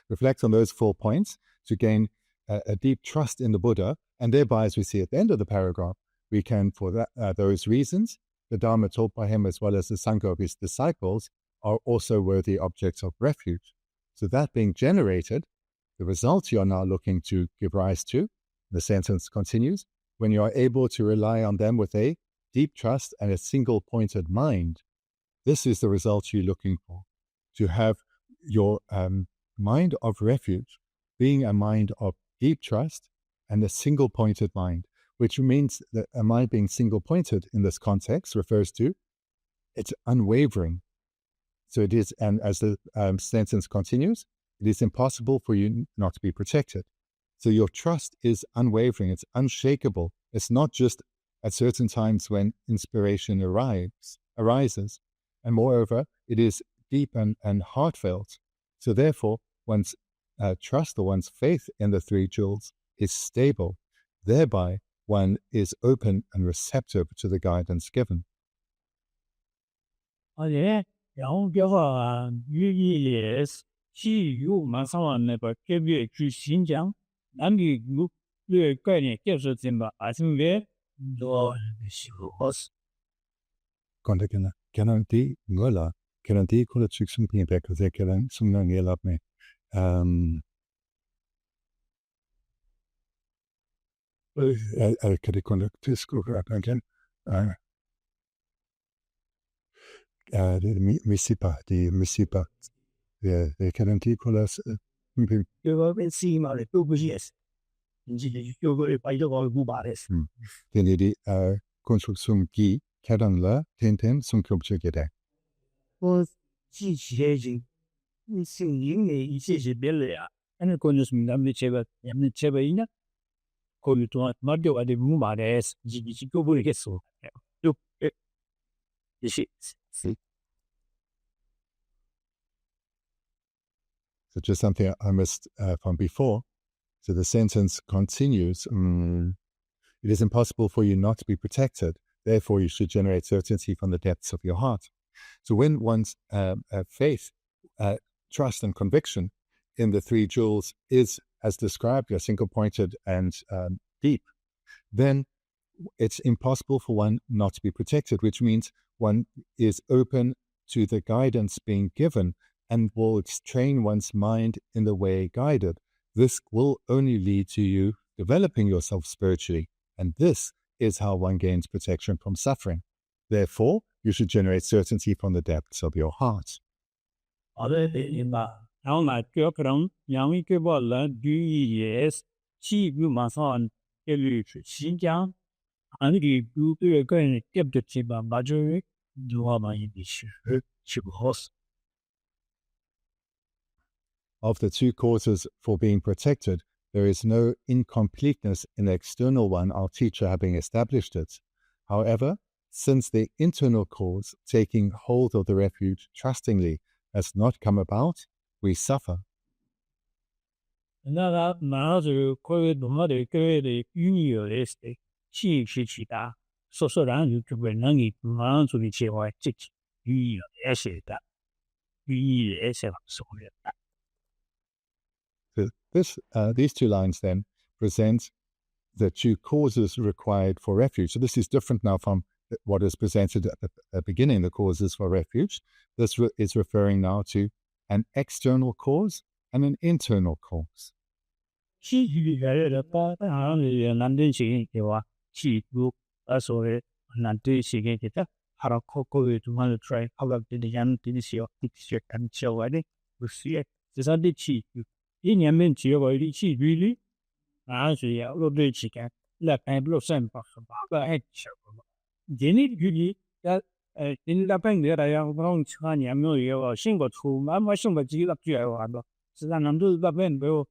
Speaker 2: Reflect on those 4 points to gain a deep trust in the Buddha, and thereby, as we see at the end of the paragraph, we can, for those reasons, the Dharma taught by him as well as the Sangha of his disciples are also worthy objects of refuge. So that being generated, the result you are now looking to give rise to, the sentence continues, when you are able to rely on them with a deep trust and a single-pointed mind, this is the result you're looking for. To have your mind of refuge being a mind of deep trust and a single-pointed mind, which means that a mind being single-pointed in this context refers to it's unwavering. So it is, and as the sentence continues, it is impossible for you not to be protected. So your trust is unwavering, it's unshakable. It's not just at certain times when inspiration arises. And moreover, it is deep and heartfelt. So therefore, one's trust or one's faith in the three jewels is stable. Thereby, one is open and receptive to the guidance given. Misipa. The Cananticolas. Then the construction key, Cadanla, Tenten, Sunkumchegede.
Speaker 1: And consume them the cheva, and the chevaina. Call you to not do at the room at S. Go get so. Look, the shit.
Speaker 2: So just something I missed from before. So the sentence continues, it is impossible for you not to be protected. Therefore, you should generate certainty from the depths of your heart. So when one's faith, trust, and conviction in the three jewels is, as described, single-pointed and deep, then it's impossible for one not to be protected, which means one is open to the guidance being given and will train one's mind in the way guided. This will only lead to you developing yourself spiritually, and this is how one gains protection from suffering. Therefore, you should generate certainty from the depths of your heart. Of the two causes for being protected, there is no incompleteness in the external one, our teacher having established it. However, since the internal cause, taking hold of the refuge trustingly, has not come about, we suffer. These two lines then present the two causes required for refuge. So this is different now from what is presented at the beginning, the causes for refuge. This is referring now to an external cause and an internal cause.
Speaker 1: in the bank there, I am wrong Chani, I'm no single true, I'm watching the G up to so then I'm doing the bank will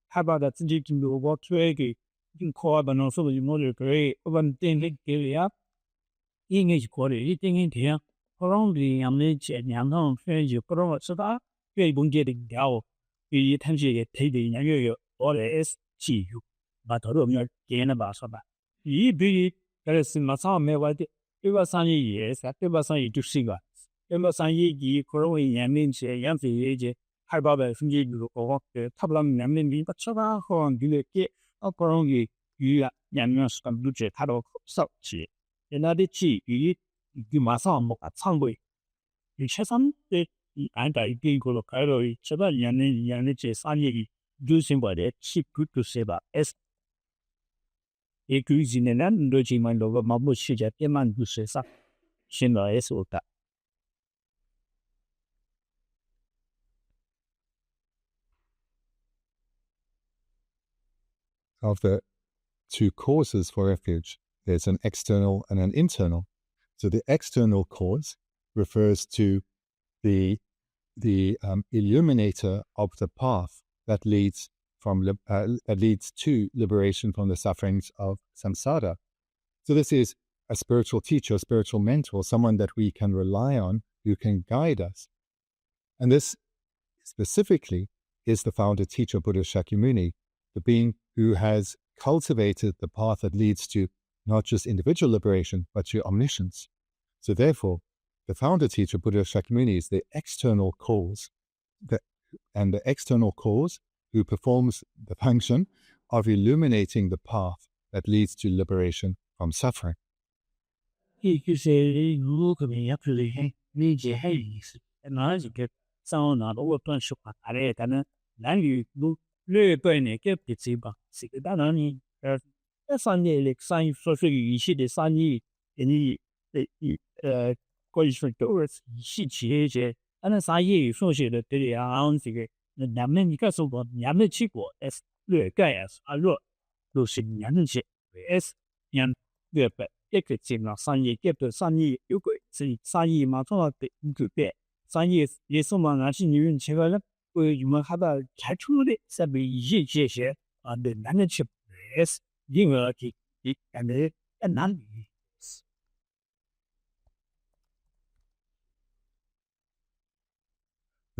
Speaker 1: have about that G can do what to in core, but also you know the great one thing they up. English quality thing in here, around the image and young friends you grow so that you won't get it down. You tend to get taken and you always see you, but a room you're getting about so bad. You be there is in Massa me what it was on years that it was on you to see us. It was on ye growing and means a young age. How about a few or the tablam yamin, but so far on you get a growing you are young some budget had of such. 人家的记忆就马上冇个仓位，而且上的按照经过了开了，这个人的这三年就先把的去不就些吧，S， 也估计呢，人都起码那个马不去家点满就是啥，现在也是我的。
Speaker 2: Of the two causes for refuge, there's an external and an internal. So the external cause refers to the illuminator of the path that leads to liberation from the sufferings of samsara. So this is a spiritual teacher, a spiritual mentor, someone that we can rely on, who can guide us. And this specifically is the founder teacher Buddha Shakyamuni, the being who has cultivated the path that leads to not just individual liberation, but to omniscience. So therefore, the founder teacher Buddha Shakyamuni is the external cause, and the external cause who performs the function of illuminating the path that leads to liberation from suffering. The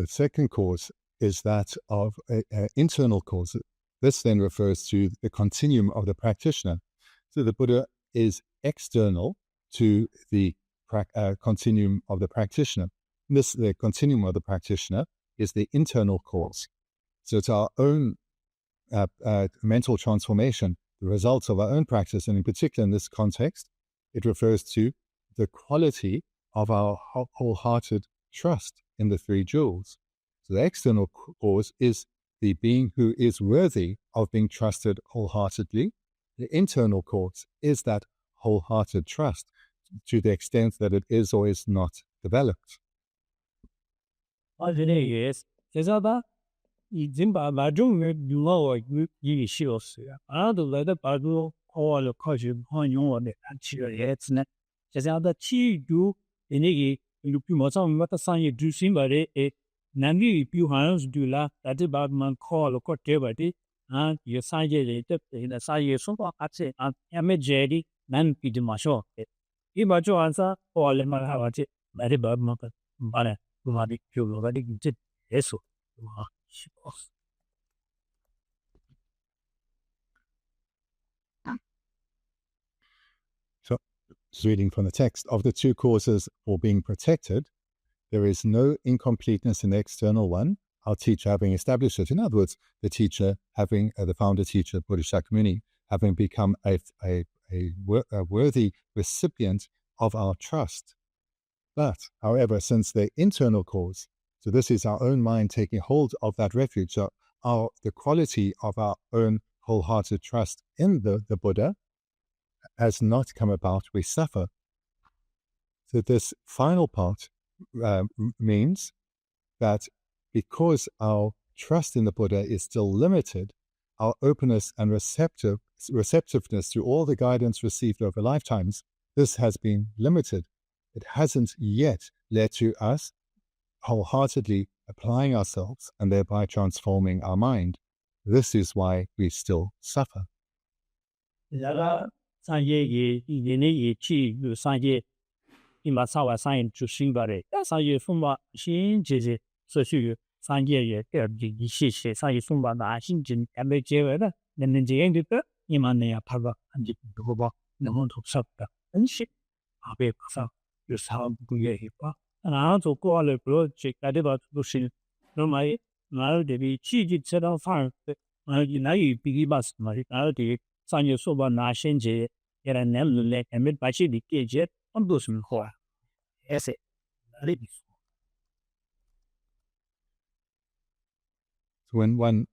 Speaker 2: second cause is that of an internal cause. This then refers to the continuum of the practitioner. So the Buddha is external to the continuum of the practitioner. The continuum of the practitioner is the internal cause. So it's our own mental transformation, the results of our own practice, and in particular in this context, it refers to the quality of our wholehearted trust in the three jewels. So the external cause is the being who is worthy of being trusted wholeheartedly. The internal cause is that wholehearted trust to the extent that it is or is not developed. So, reading from the text, of the two causes for being protected, there is no incompleteness in the external one, our teacher having established it. In other words, the teacher having, the founder teacher, Buddha Shakyamuni, having become a worthy recipient of our trust. But, however, since the internal cause, so this is our own mind taking hold of that refuge, so the quality of our own wholehearted trust in the Buddha has not come about, we suffer. So this final part means that because our trust in the Buddha is still limited, our openness and receptiveness to all the guidance received over lifetimes, this has been limited. it hasn't yet led to us wholeheartedly applying ourselves and thereby transforming our mind. This is why we still suffer. When one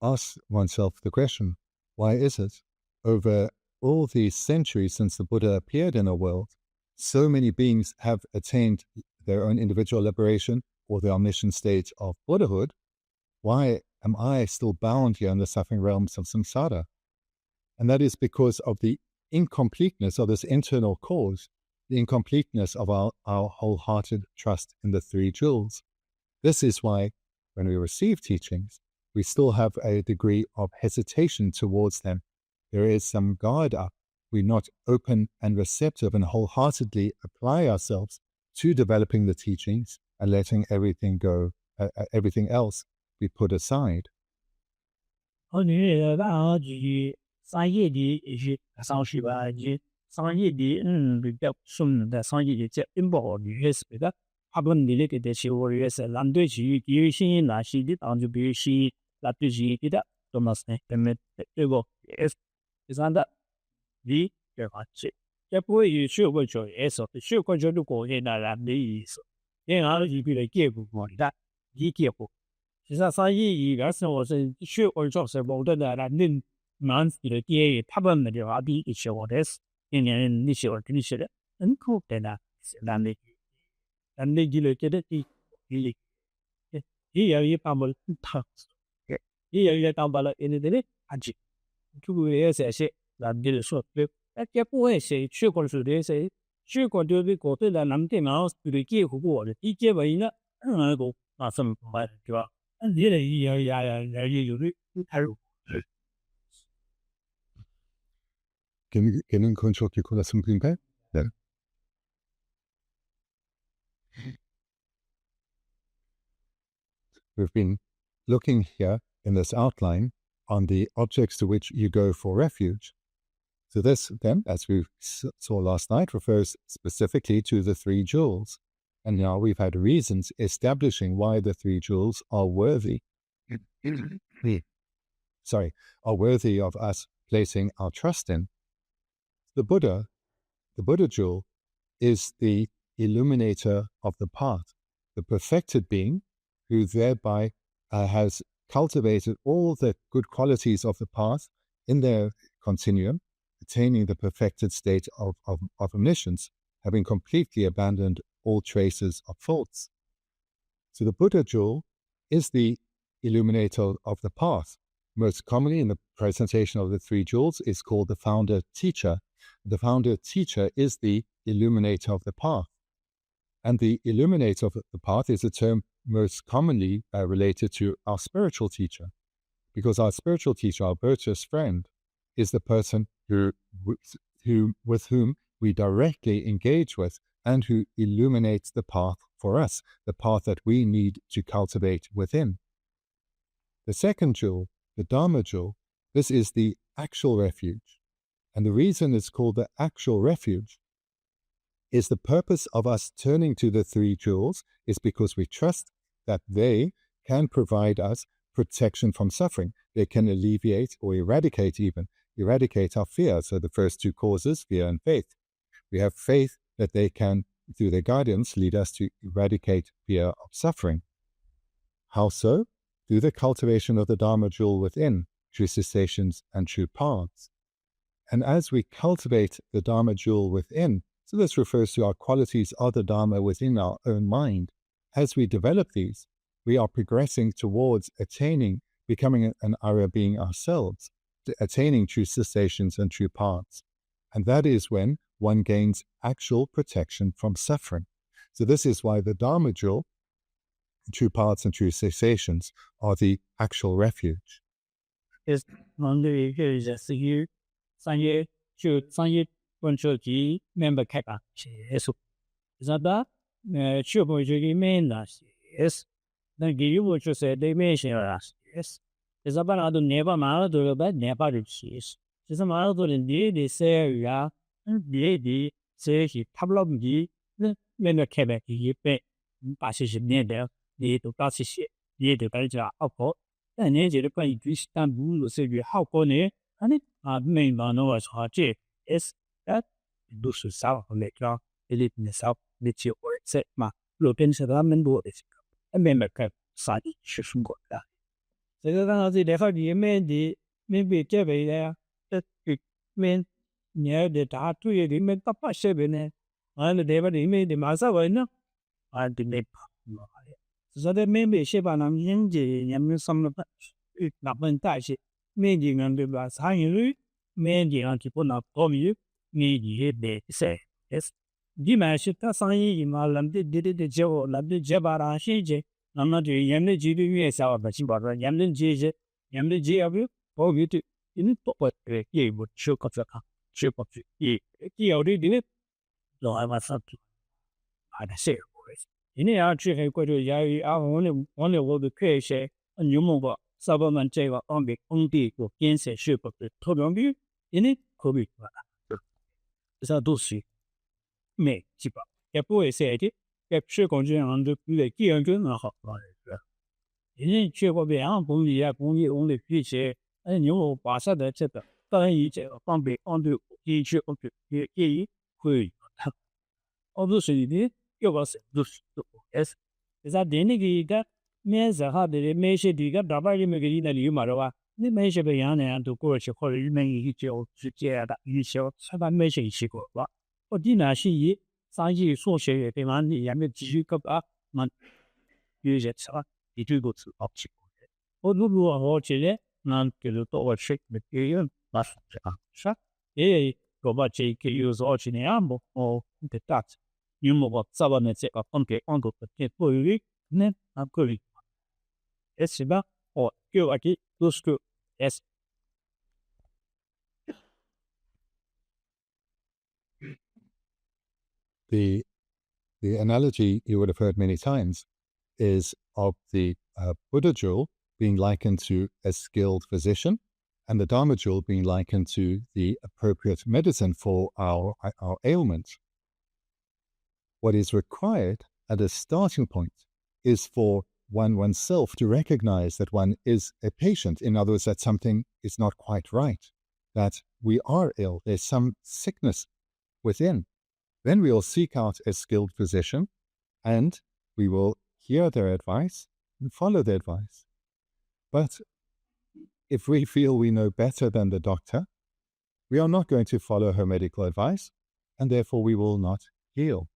Speaker 2: asks oneself the question, why is it over all these centuries since the Buddha appeared in the world, so many beings have attained their own individual liberation or the omniscient state of Buddhahood? Why am I still bound here in the suffering realms of samsara? And that is because of the incompleteness of this internal cause, the incompleteness of our wholehearted trust in the three jewels. This is why when we receive teachings, we still have a degree of hesitation towards them. There is some guard up. We're not open and receptive and wholeheartedly apply ourselves to developing the teachings and letting everything go, everything else be put aside. We've been looking here in this outline on the objects to which you go for refuge. So this then, as we saw last night, refers specifically to the three jewels. And now we've had reasons establishing why the three jewels are worthy. Are worthy of us placing our trust in. The Buddha jewel, is the illuminator of the path, the perfected being who thereby has cultivated all the good qualities of the path in their continuum, attaining the perfected state of omniscience, having completely abandoned all traces of faults. So the Buddha jewel is the illuminator of the path. Most commonly in the presentation of the three jewels is called the founder teacher. The founder teacher is the illuminator of the path. And the illuminator of the path is a term most commonly related to our spiritual teacher, because our spiritual teacher, our virtuous friend, is the person with whom we directly engage with and who illuminates the path for us, the path that we need to cultivate within. The second jewel, the Dharma jewel, this is the actual refuge. And the reason it's called the actual refuge is the purpose of us turning to the three jewels is because we trust that they can provide us protection from suffering. They can alleviate or eradicate our fear. So the first two causes, fear and faith. We have faith that they can, through their guidance, lead us to eradicate fear of suffering. How so? Through the cultivation of the Dharma jewel within, true cessations and true paths. And as we cultivate the Dharma jewel within, so this refers to our qualities of the Dharma within our own mind. As we develop these, we are progressing towards becoming an Arya being ourselves, attaining true cessations and true paths. And that is when one gains actual protection from suffering. So this is why the Dharma jewel, true paths and true cessations, are the actual refuge.
Speaker 1: Is only here is a year, 3 year, 3 year, 1 year, member cap. Yes, that sure boy, you mean that? Yes, then give you what you said, they mention us. Yes, is about other never matter about never is. Is a matter in the say, yeah, and the say he tablet me, the member cap, he pay, passage near there, the to pass shit, the to pass up. 但你这个关于但不如是越好过呢，啊你没嘛那个啥这 S 都是少没个，你那少你就会在嘛，路边是他们多的这个，没个啥的是中国的，这个刚好是那块地面的，面被这边的呀，这面你要的大对的面大把这边呢，那那边里面的马上完了，的没跑。So that maybe she ban am yinji yam some of it not when tashi making on the last hanging making on people not come you need you they say yes dimash ta sangi imalam did the joe love the jabara shije I'm not yam the gdu yes our but yam the jj yam the j of you oh you in what ye would show of the chip of ye already did it no I was up to I say in the arch, I go to Yari, only will be creation, and you move up, Sabaman Java on the only for against a ship of the Togambi, in it, Kobe. So do she may chip up. A boy said it, kept ship on the key and good and hot. In it, she will be only future, and you will pass at the chapter, but each on the each of the key, who obviously. Was yes. Is that Denigiga means a hard measure diga, Dabari Magina Yumarova, the measure beyond and to go to call you may eat your that you shall have a measure she go. Or dinner she, Sanji so she demand the Yamid up, man. Use it, sir. Did you go to option? Or do you watch it? None to over shake material, but shut. Eh, go back, use ordinary or the touch. You move up seven and say up on the then I'm going. It's about or you are those two. Yes.
Speaker 2: The analogy you would have heard many times is of the Buddha jewel being likened to a skilled physician and the Dharma jewel being likened to the appropriate medicine for our ailment. What is required at a starting point is for oneself to recognize that one is a patient. In other words, that something is not quite right, that we are ill, there's some sickness within. Then we will seek out a skilled physician and we will hear their advice and follow their advice. But if we feel we know better than the doctor, we are not going to follow her medical advice and therefore we will not heal.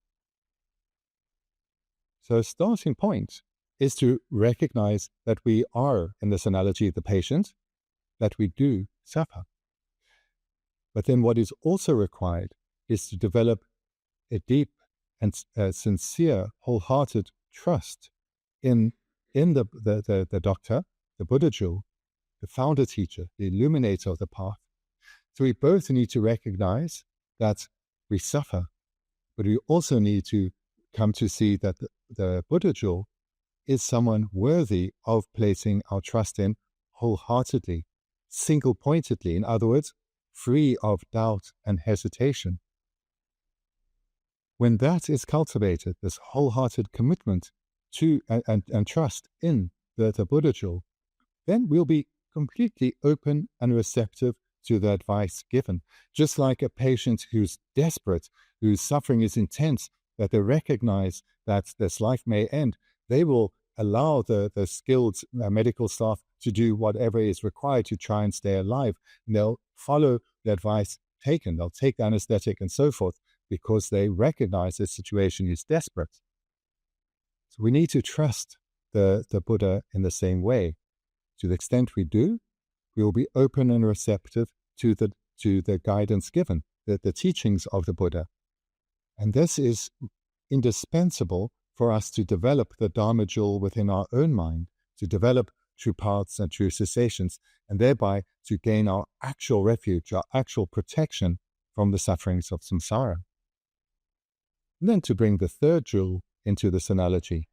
Speaker 2: So a starting point is to recognize that we are, in this analogy, the patient, that we do suffer. But then what is also required is to develop a deep and sincere, wholehearted trust in the doctor, the Buddha jewel, the founder teacher, the illuminator of the path. So we both need to recognize that we suffer, but we also need to come to see that the Buddha jewel is someone worthy of placing our trust in wholeheartedly, single-pointedly, in other words, free of doubt and hesitation. When that is cultivated, this wholehearted commitment to and trust in the Buddha jewel, then we'll be completely open and receptive to the advice given. Just like a patient who's desperate, whose suffering is intense, that they recognize that this life may end, they will allow the skilled medical staff to do whatever is required to try and stay alive. And they'll follow the advice taken. They'll take the anesthetic and so forth because they recognize the situation is desperate. So we need to trust the Buddha in the same way. To the extent we do, we will be open and receptive to the guidance given. the teachings of the Buddha. And this is indispensable for us to develop the Dharma jewel within our own mind, to develop true paths and true cessations, and thereby to gain our actual refuge, our actual protection from the sufferings of samsara. And then to bring the third jewel into this analogy.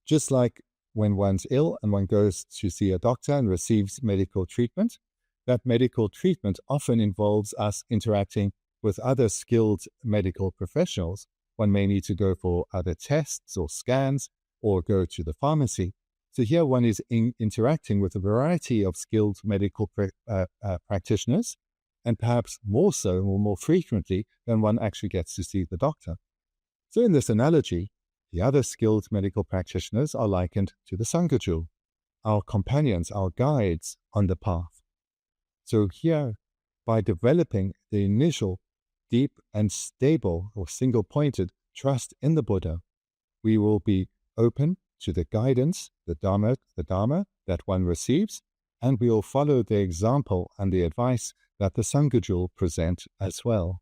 Speaker 2: Just like when one's ill and one goes to see a doctor and receives medical treatment, that medical treatment often involves us interacting with other skilled medical professionals. One may need to go for other tests or scans or go to the pharmacy. So here one is interacting with a variety of skilled medical practitioners, and perhaps more so or more frequently than one actually gets to see the doctor. So in this analogy, the other skilled medical practitioners are likened to the Sangha jewel, our companions, our guides on the path. So here, by developing the initial deep and stable or single-pointed trust in the Buddha, we will be open to the guidance, the Dharma that one receives, and we will follow the example and the advice that the Sangha jewel present as well.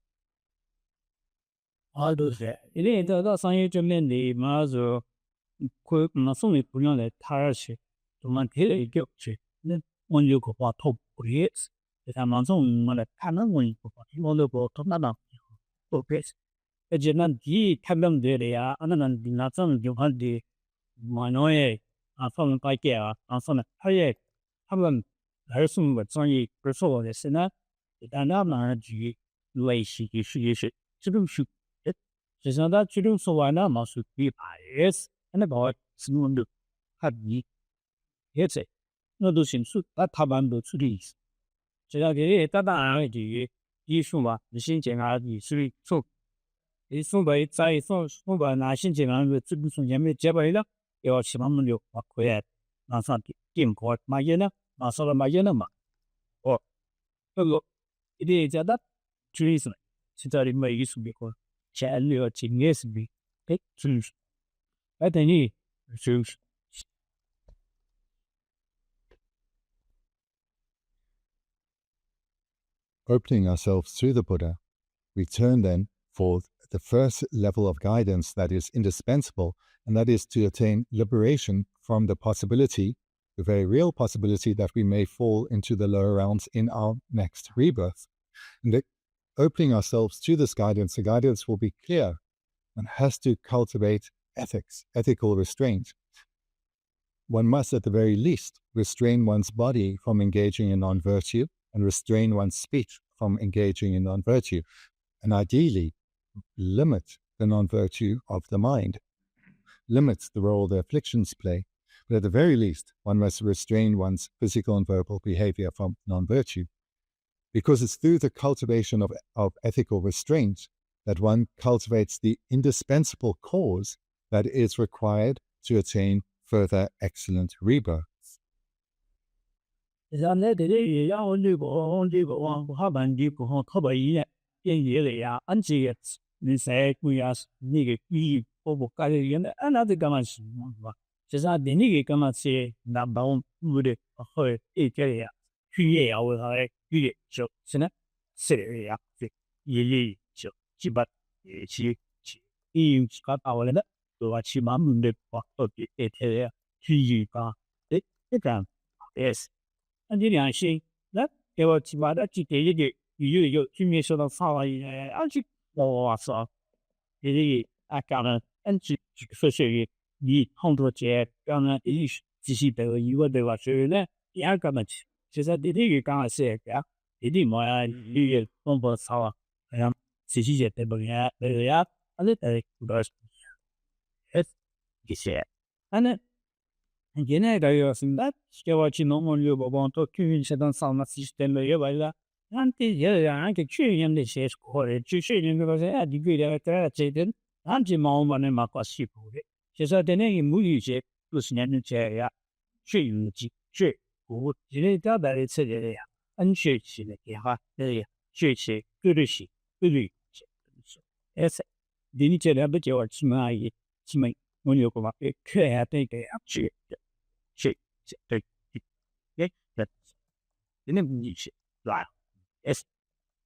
Speaker 2: Opening ourselves to the Buddha, we turn then for the first level of guidance that is indispensable, and that is to attain liberation from the possibility, the very real possibility, that we may fall into the lower realms in our next rebirth. And opening ourselves to this guidance, the guidance will be clear. One has to cultivate ethics, ethical restraint. One must, at the very least, restrain one's body from engaging in non-virtue and restrain one's speech from engaging in non-virtue, and ideally limit the non-virtue of the mind, limit the role the afflictions play. But at the very least, one must restrain one's physical and verbal behavior from non-virtue, because it's through the cultivation of ethical restraint that one cultivates the indispensable cause that is required to attain further excellent rebirths.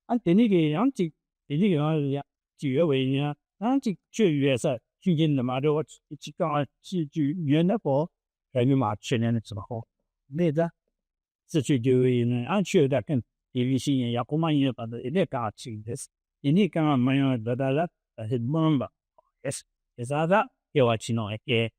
Speaker 1: 俺第二个俺这第二个呀，就要为呢，俺这就越是最近的嘛，我这讲就原来不还有嘛去年的怎么好，那个这就呢，俺去的跟地理新闻也不满意，把它一点讲清的是，你讲没有得到了，是忙吧，也是啥给我去弄给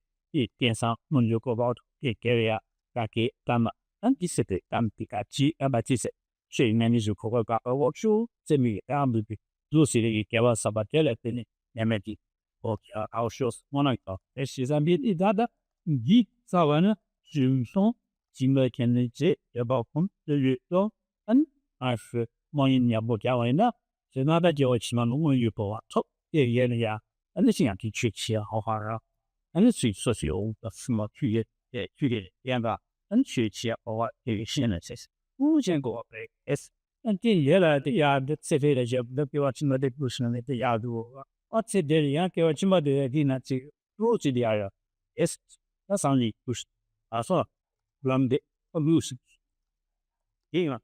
Speaker 1: 电商弄就过包给呀，给干嘛？俺第四个俺比较急，俺把这些。所以呢，你就可讲，我就这么俺们做事的给我啥把这来的呢？那么的，我说我那个，实际上别的他的，你早晚呢，就说今麦天的这也包括这月多，还是忙人也不讲完呢，所以那个就起码弄个月包啊，错也的呀，那现在就缺钱好好啊，那所以说是有什么去的两个，缺钱好啊，有些人是。目前过来是，那第二了的呀，这这类的就不给我起码的不是那的呀多，我这点呀给我起码的的那这多这点呀，是那上里不是，说我们的不是，对吗？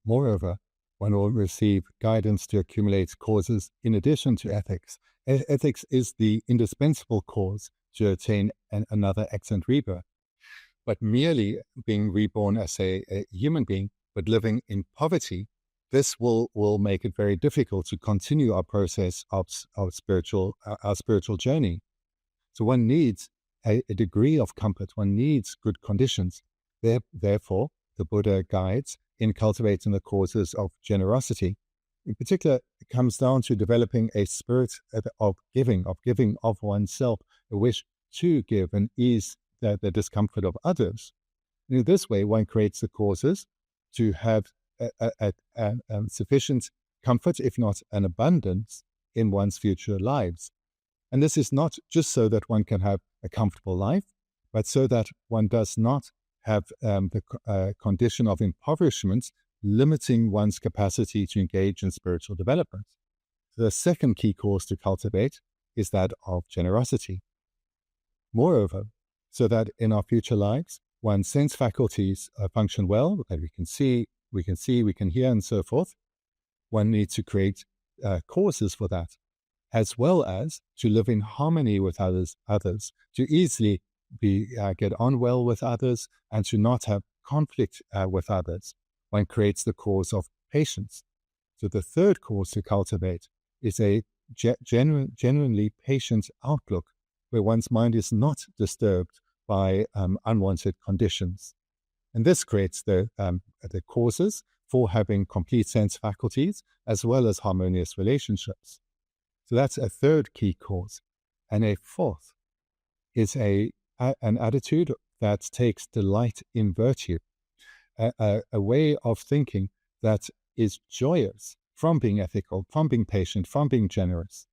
Speaker 2: Moreover, one will receive guidance to accumulate causes in addition to ethics. Ethics is the indispensable cause to attain another excellent rebirth. But merely being reborn as a human being, but living in poverty, this will make it very difficult to continue our process of our spiritual journey. So one needs a degree of comfort. One needs good conditions. Therefore, the Buddha guides in cultivating the causes of generosity. In particular, it comes down to developing a spirit of giving of oneself, a wish to give and ease the discomfort of others. And in this way, one creates the causes to have a sufficient comfort, if not an abundance, in one's future lives. And this is not just so that one can have a comfortable life, but so that one does not have the condition of impoverishment limiting one's capacity to engage in spiritual development. The second key cause to cultivate is that of generosity. Moreover, so that in our future lives, one's sense faculties function well, that we can see, we can hear, and so forth, one needs to create causes for that, as well as to live in harmony with others, to easily get on well with others, and to not have conflict with others. One creates the cause of patience. So the third cause to cultivate is a genuinely patient outlook, where one's mind is not disturbed by unwanted conditions. And this creates the causes for having complete sense faculties, as well as harmonious relationships. So that's a third key cause. And a fourth is an attitude that takes delight in virtue, a way of thinking that is joyous from being ethical, from being patient, from being generous.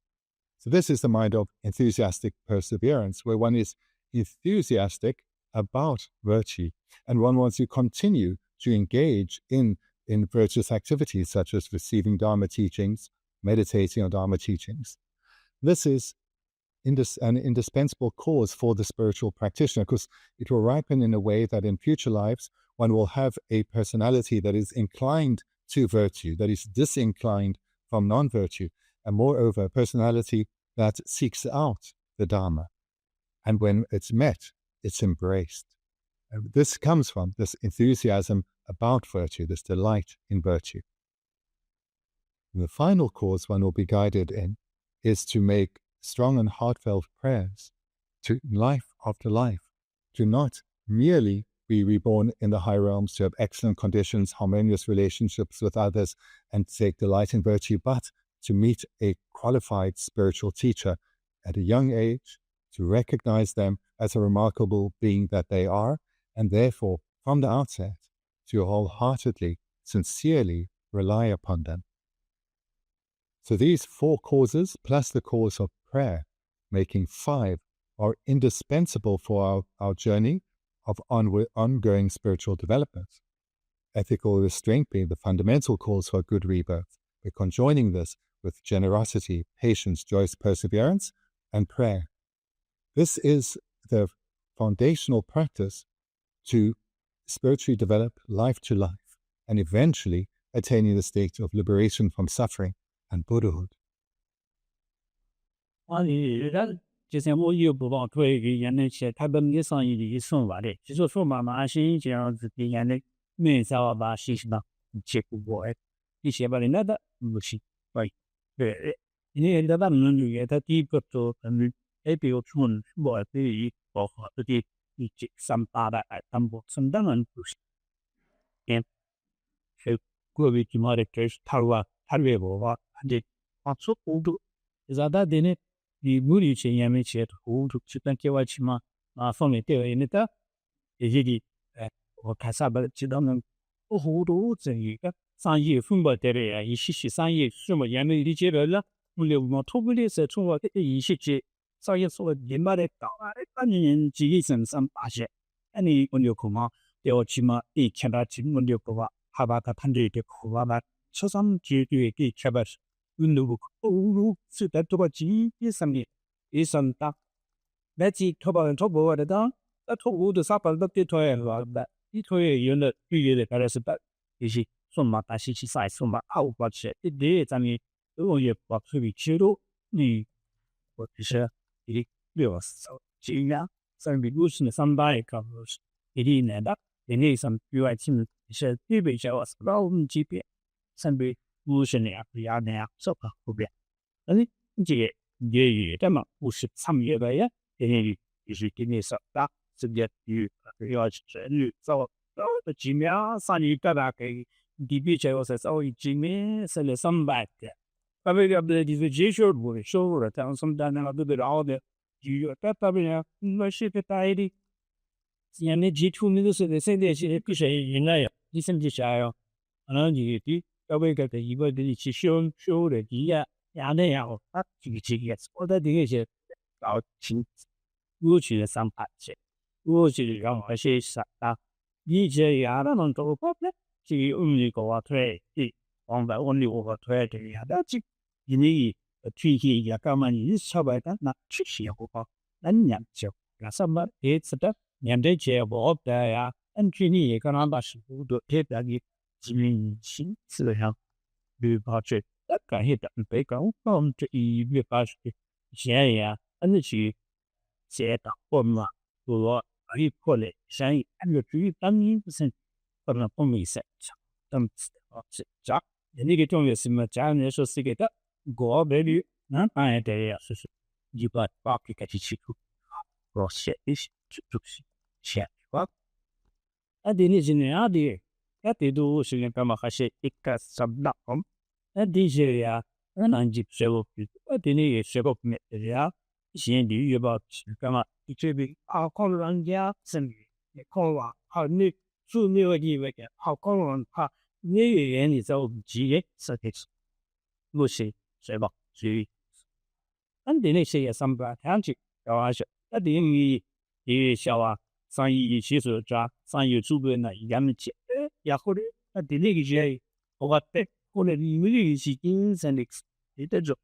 Speaker 2: So this is the mind of enthusiastic perseverance, where one is enthusiastic about virtue, and one wants to continue to engage in virtuous activities such as receiving Dharma teachings, meditating on Dharma teachings. This is an indispensable cause for the spiritual practitioner, because it will ripen in a way that in future lives one will have a personality that is inclined to virtue, that is disinclined from non-virtue, and moreover, a personality that seeks out the Dharma. And when it's met, it's embraced. And this comes from this enthusiasm about virtue, this delight in virtue. And the final cause one will be guided in is to make strong and heartfelt prayers to life after life, to not merely be reborn in the high realms, to have excellent conditions, harmonious relationships with others, and take delight in virtue, but to meet a qualified spiritual teacher at a young age, to recognize them as a remarkable being that they are, and therefore, from the outset, to wholeheartedly, sincerely rely upon them. So these four causes, plus the cause of prayer, making 5, are indispensable for our journey of ongoing spiritual development. Ethical restraint being the fundamental cause for good rebirth, by conjoining this with generosity, patience, joyous perseverance, and prayer. This is the foundational practice to spiritually develop life to life and eventually attaining the state of liberation from suffering and Buddhahood.
Speaker 1: 之前我有不忘推给人那些他们也上一的送完的，其实说妈妈是这样子的，人的没啥把事情呢，结果哎，一些把人那的不行，对对，因为那们女的第一个做嗯，哎，比如说我对于包括这些一些三八的哎，他们承担人不是，嗯，是个别起码的就是他话他为我话，这啊说不多，是他的呢。你努力去也没去，糊涂去当给我去嘛，方面对人的，这些的，我看啥不知道能，我糊涂这一个生意分不得了呀，一些生意什么也没理解了，我流氓脱不了是从我这一些去生意说人马的搞啊，把人自己身上把些，你我就看嘛，对我起码一看到进我就看嘛，还把他谈的的苦啊嘛，车上绝对给开吧是。运动是在做几上面，一上当，那几头发头部的当，那头部的啥办法给推了吧？一推有了，有的开始办，一些什么大西去晒什么好过去，一点上面我也把处理记录，你或者是一六手机呀，上面都是上班一个是，一点难的，人家上比外勤是特别叫我老我们这边。上边50年不要那样做个后边，但这也的嘛，50参与的呀，也是给你说的，这个要人与做的几秒，上一个大概地比才我才稍微几秒，是了300的，那边要不就是接受不收入了，这样什么的那个都得熬的，就要在那边呀，那是个大的，现在接触那个是现在是必须应该呀，你甚至想要。可能你的各位个一个的去修的底下，也那样啊，这个也是我的这个是搞清过去的三八节，过去让我些啥啊，以前也那能做过呢，这个我们个话推的，我们我个推的呀，那这因为推起也干嘛你小白的那确实也不好，那年就那什么也知道，年代节我的呀，去年也跟他把食物都贴在你。进行这样绿化这感谢的被告我们这一绿化是现呀，去写的我们我可以过来生意，按照注意当年不是可能不没生产，等是这那个重要是么？这样来说是个的，我这里哎对呀，是你把给开始去我写一些就是写吧。ini jenis ada, itu sehingga kami kasih ikat sabda di Syria, nanti sebab itu, ini sebab ya, sini dia buat kami itu kalau orang dia sendiri, kalau ni suami lagi macam, kalau orang ni yang ni jauh dia sakit, mesti sebab jadi, ini saya sampai nanti kalau ada, ini siapa生意其实这生意主管呢，也没钱，也后来第那个些，我带后来你们的是精神的，你得做，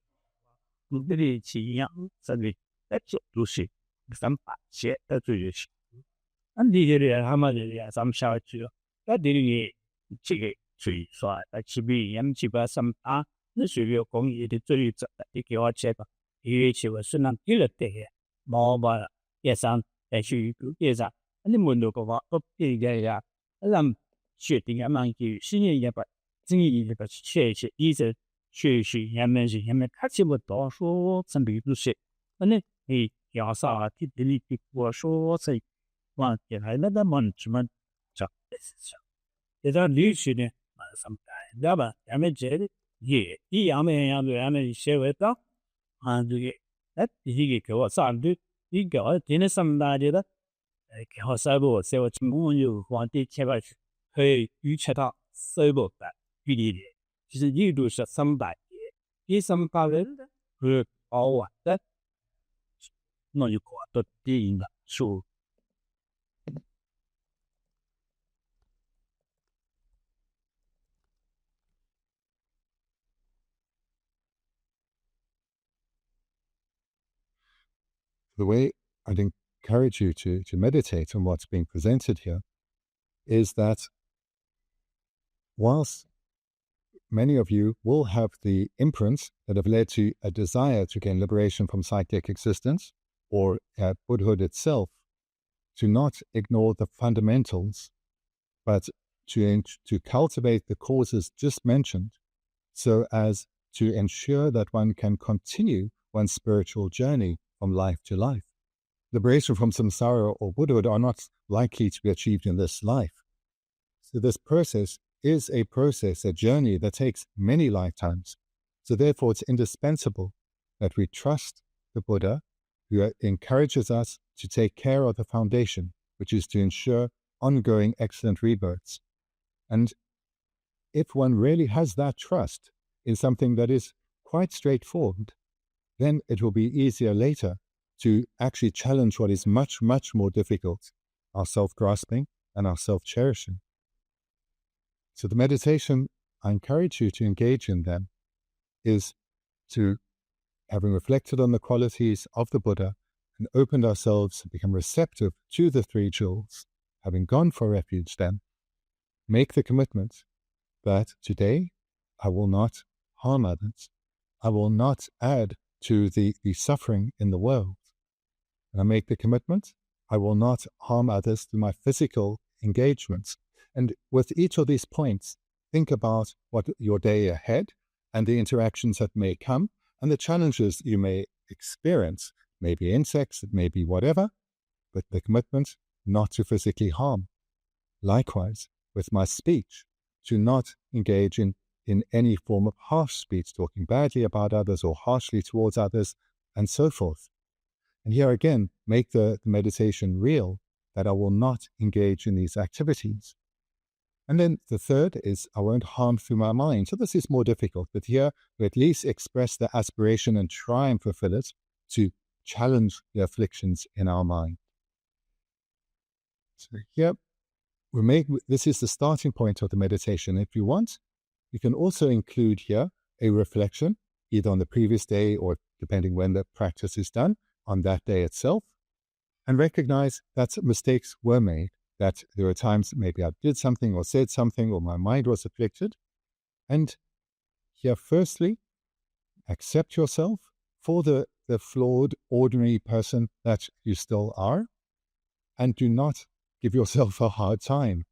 Speaker 1: 你的企业生意，做都是300些做也是，你这里他们这里咱小区，这里这个最说，这边也基本上那属于工业的最早的给我这个，因为是我是能给了的，毛吧，也上去也上。你们那个话，这个呀，咱确定俺们就新年也把整一个学习，一直学习，俺们看起不到说真的不是，那要啥的里的我说是，完原来那么这么这，这个历史呢，什么知道吧？俺们这里也一样的俺们学会到这个，这个给我啥的，一个今天什么大的。给好收入，所以我从我有皇帝开发去，可以预测到收入的比例的，就是力度是300，第300人的是熬完的，那就搞到电影的数。
Speaker 2: The way I think encourage you to meditate on what's being presented here is that whilst many of you will have the imprints that have led to a desire to gain liberation from cyclic existence or Buddhahood itself, to not ignore the fundamentals, but to cultivate the causes just mentioned so as to ensure that one can continue one's spiritual journey from life to life. Liberation from samsara or Buddhahood are not likely to be achieved in this life. So this process is a process, a journey that takes many lifetimes. So therefore it's indispensable that we trust the Buddha, who encourages us to take care of the foundation, which is to ensure ongoing excellent rebirths. And if one really has that trust in something that is quite straightforward, then it will be easier later to actually challenge what is much, much more difficult, our self-grasping and our self-cherishing. So the meditation I encourage you to engage in then is to, having reflected on the qualities of the Buddha and opened ourselves and become receptive to the three jewels, having gone for refuge then, make the commitment that today I will not harm others. I will not add to the suffering in the world. And I make the commitment I will not harm others through my physical engagements. And with each of these points, think about what your day ahead and the interactions that may come and the challenges you may experience. It may be insects, it may be whatever, but the commitment not to physically harm. Likewise, with my speech, to not engage in any form of harsh speech, talking badly about others or harshly towards others, and so forth. And here again, make the meditation real, that I will not engage in these activities. And then the third is I won't harm through my mind. So this is more difficult, but here we at least express the aspiration and try and fulfill it to challenge the afflictions in our mind. So here this is the starting point of the meditation. If you want, you can also include here a reflection, either on the previous day or depending when the practice is done, on that day itself, and recognize that mistakes were made, that there were times maybe I did something or said something or my mind was afflicted. And here, firstly, accept yourself for the flawed, ordinary person that you still are, and do not give yourself a hard time,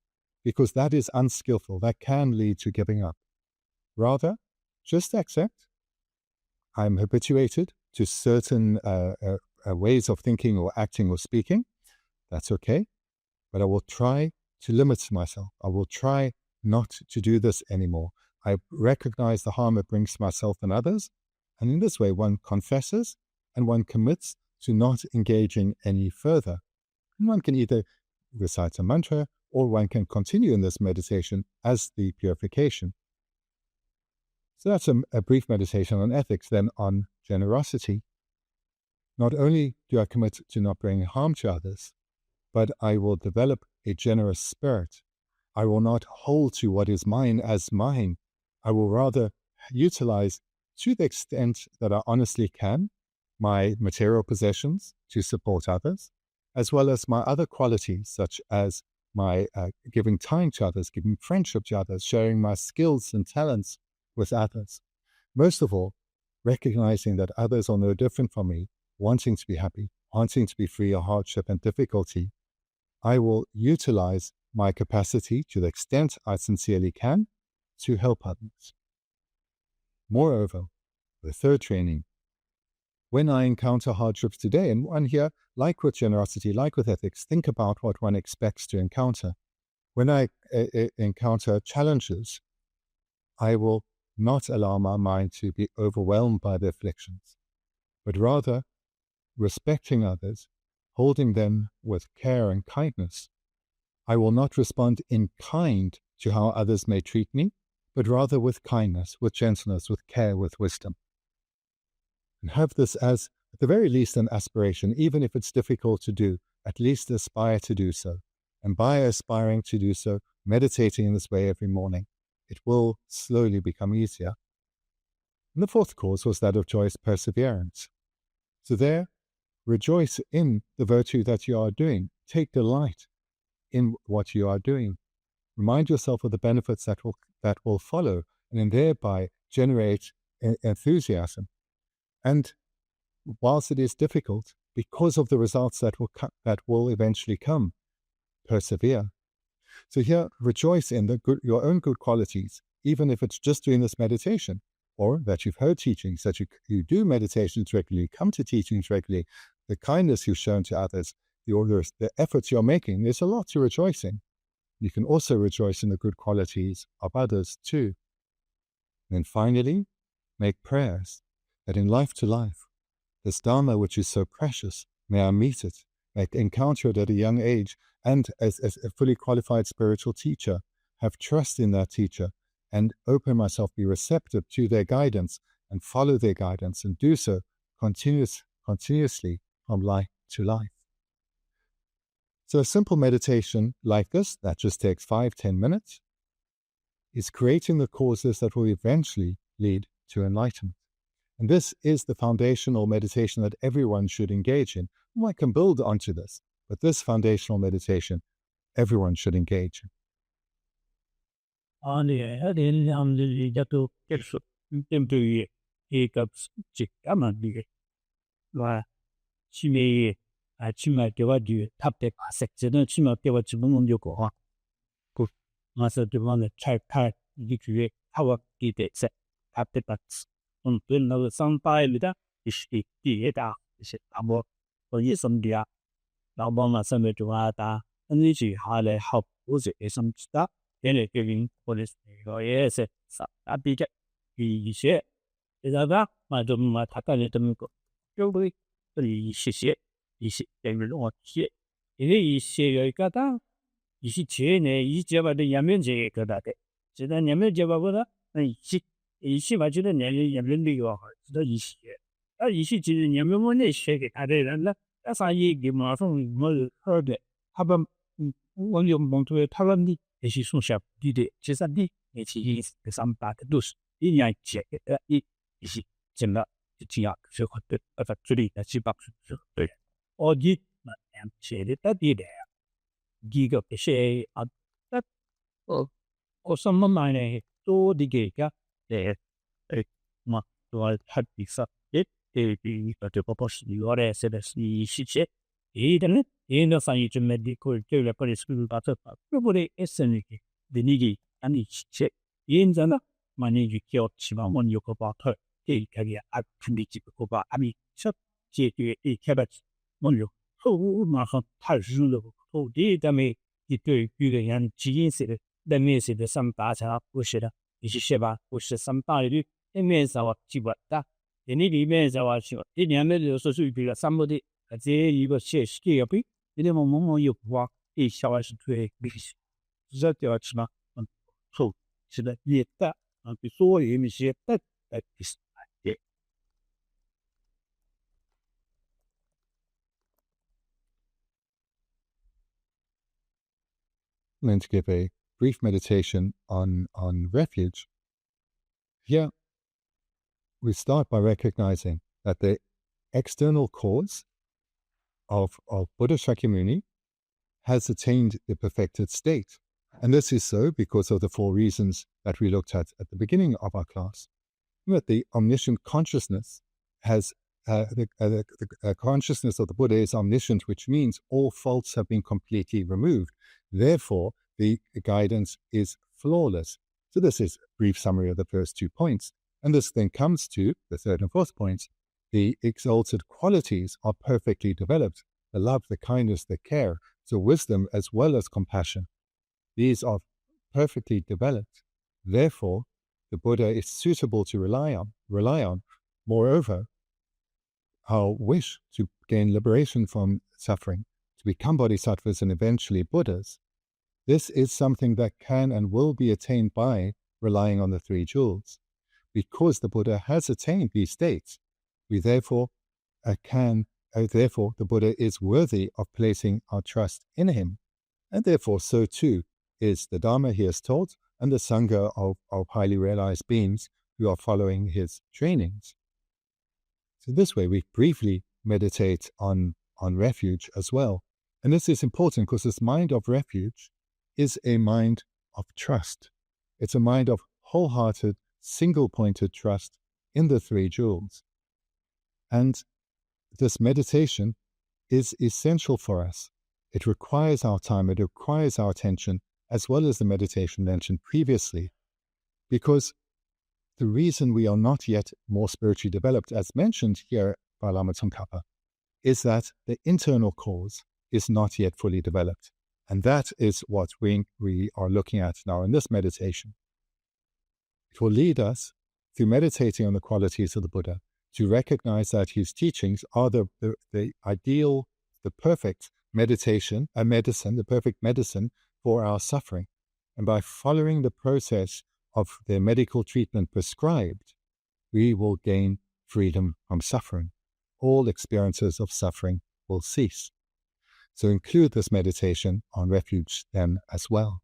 Speaker 2: because that is unskillful. That can lead to giving up. Rather, just accept I'm habituated to certain ways of thinking or acting or speaking. That's okay. But I will try to limit myself. I will try not to do this anymore. I recognize the harm it brings to myself and others. And in this way, one confesses and one commits to not engaging any further. And one can either recite a mantra or one can continue in this meditation as the purification. So that's a brief meditation on ethics. Then on generosity. Not only do I commit to not bringing harm to others, but I will develop a generous spirit. I will not hold to what is mine as mine. I will rather utilize, to the extent that I honestly can, my material possessions to support others, as well as my other qualities, such as my giving time to others, giving friendship to others, sharing my skills and talents with others. Most of all, recognizing that others are no different from me, wanting to be happy, wanting to be free of hardship and difficulty. I will utilize my capacity to the extent I sincerely can to help others. Moreover, the third training, when I encounter hardships today, and one here, like with generosity, like with ethics, think about what one expects to encounter. When I encounter challenges, I will not allow my mind to be overwhelmed by the afflictions, but rather respecting others, holding them with care and kindness. I will not respond in kind to how others may treat me, but rather with kindness, with gentleness, with care, with wisdom. And have this as, at the very least, an aspiration, even if it's difficult to do, at least aspire to do so. And by aspiring to do so, meditating in this way every morning, it will slowly become easier. And the fourth cause was that of joyous perseverance. So there, rejoice in the virtue that you are doing. Take delight in what you are doing. Remind yourself of the benefits that will follow, and then thereby generate enthusiasm. And whilst it is difficult, because of the results that will eventually come, persevere. So here, rejoice in your own good qualities, even if it's just doing this meditation, or that you've heard teachings, that you do meditations regularly, come to teachings regularly, the kindness you've shown to others, the efforts you're making. There's a lot to rejoice in. You can also rejoice in the good qualities of others too. And then finally, make prayers that in life to life, this Dharma which is so precious, may I meet it, may I encounter it at a young age, and as a fully qualified spiritual teacher, have trust in that teacher, and open myself, be receptive to their guidance, and follow their guidance, and do so continuously from life to life. So a simple meditation like this, that just takes 5-10 minutes, is creating the causes that will eventually lead to enlightenment. And this is the foundational meditation that everyone should engage in. One can build onto this, but this foundational meditation, everyone should engage in. And then to give a brief meditation on refuge. Here, we start by recognizing that the external cause of Buddha Shakyamuni has attained the perfected state. And this is so because of the 4 reasons that we looked at the beginning of our class. That the omniscient consciousness has, the consciousness of the Buddha is omniscient, which means all faults have been completely removed. Therefore, the guidance is flawless. So this is a brief summary of the first 2 points. And this then comes to the 3rd and 4th points. The exalted qualities are perfectly developed. The love, the kindness, the care, so wisdom as well as compassion. These are perfectly developed. Therefore, the Buddha is suitable to rely on. Moreover, our wish to gain liberation from suffering, to become bodhisattvas and eventually Buddhas, this is something that can and will be attained by relying on the 3 jewels. Because the Buddha has attained these states, we therefore therefore the Buddha is worthy of placing our trust in him. And therefore so too is the Dharma he has taught and the Sangha of highly realized beings who are following his trainings. So this way we've briefly meditate on refuge as well. And this is important because this mind of refuge is a mind of trust. It's a mind of wholehearted, single-pointed trust in the three jewels. And this meditation is essential for us. It requires our time, it requires our attention, as well as the meditation mentioned previously, because the reason we are not yet more spiritually developed, as mentioned here by Lama Tsongkhapa, is that the internal cause is not yet fully developed. And that is what we are looking at now in this meditation. It will lead us, through meditating on the qualities of the Buddha, to recognize that his teachings are the ideal, the perfect medicine, the perfect medicine for our suffering. And by following the process of the medical treatment prescribed, we will gain freedom from suffering. All experiences of suffering will cease. So include this meditation on refuge then as well.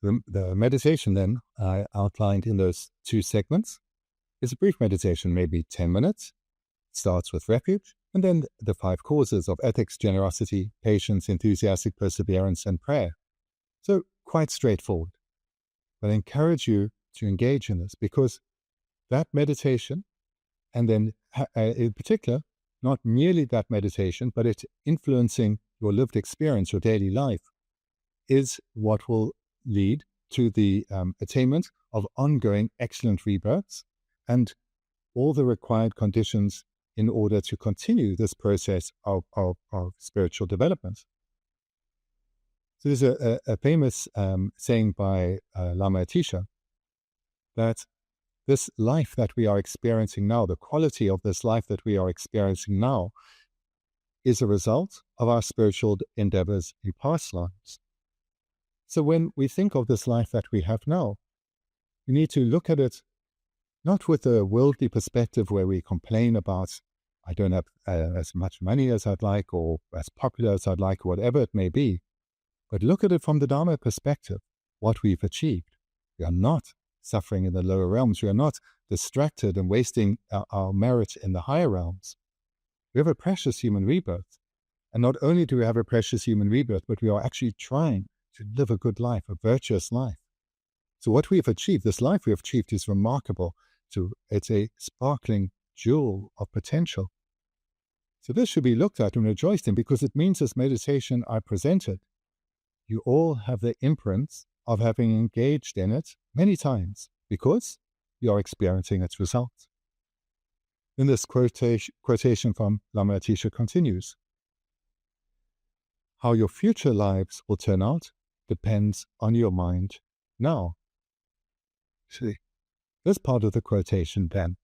Speaker 2: The meditation then, I outlined in those two segments, is a brief meditation, maybe 10 minutes. It starts with refuge, and then the 5 causes of ethics, generosity, patience, enthusiastic perseverance, and prayer. So quite straightforward. But I encourage you to engage in this, because that meditation, and then in particular, not merely that meditation, but it's influencing your lived experience, your daily life, is what will lead to the attainment of ongoing excellent rebirths and all the required conditions in order to continue this process of spiritual development. So there's a famous saying by Lama Atisha that this life that we are experiencing now, the quality of this life that we are experiencing now, is a result of our spiritual endeavors in past lives. So when we think of this life that we have now, we need to look at it not with a worldly perspective where we complain about, I don't have as much money as I'd like, or as popular as I'd like, or whatever it may be, but look at it from the Dharma perspective, what we've achieved. We are not suffering in the lower realms. We are not distracted and wasting our merit in the higher realms. We have a precious human rebirth. And not only do we have a precious human rebirth, but we are actually trying to live a good life, a virtuous life. So what we have achieved, this life we have achieved, is remarkable. It's a sparkling jewel of potential. So this should be looked at and rejoiced in, because it means this meditation I presented, you all have the imprints of having engaged in it many times, because you are experiencing its results. Then this quotation from Lama Atisha continues. How your future lives will turn out depends on your mind now. See, this part of the quotation then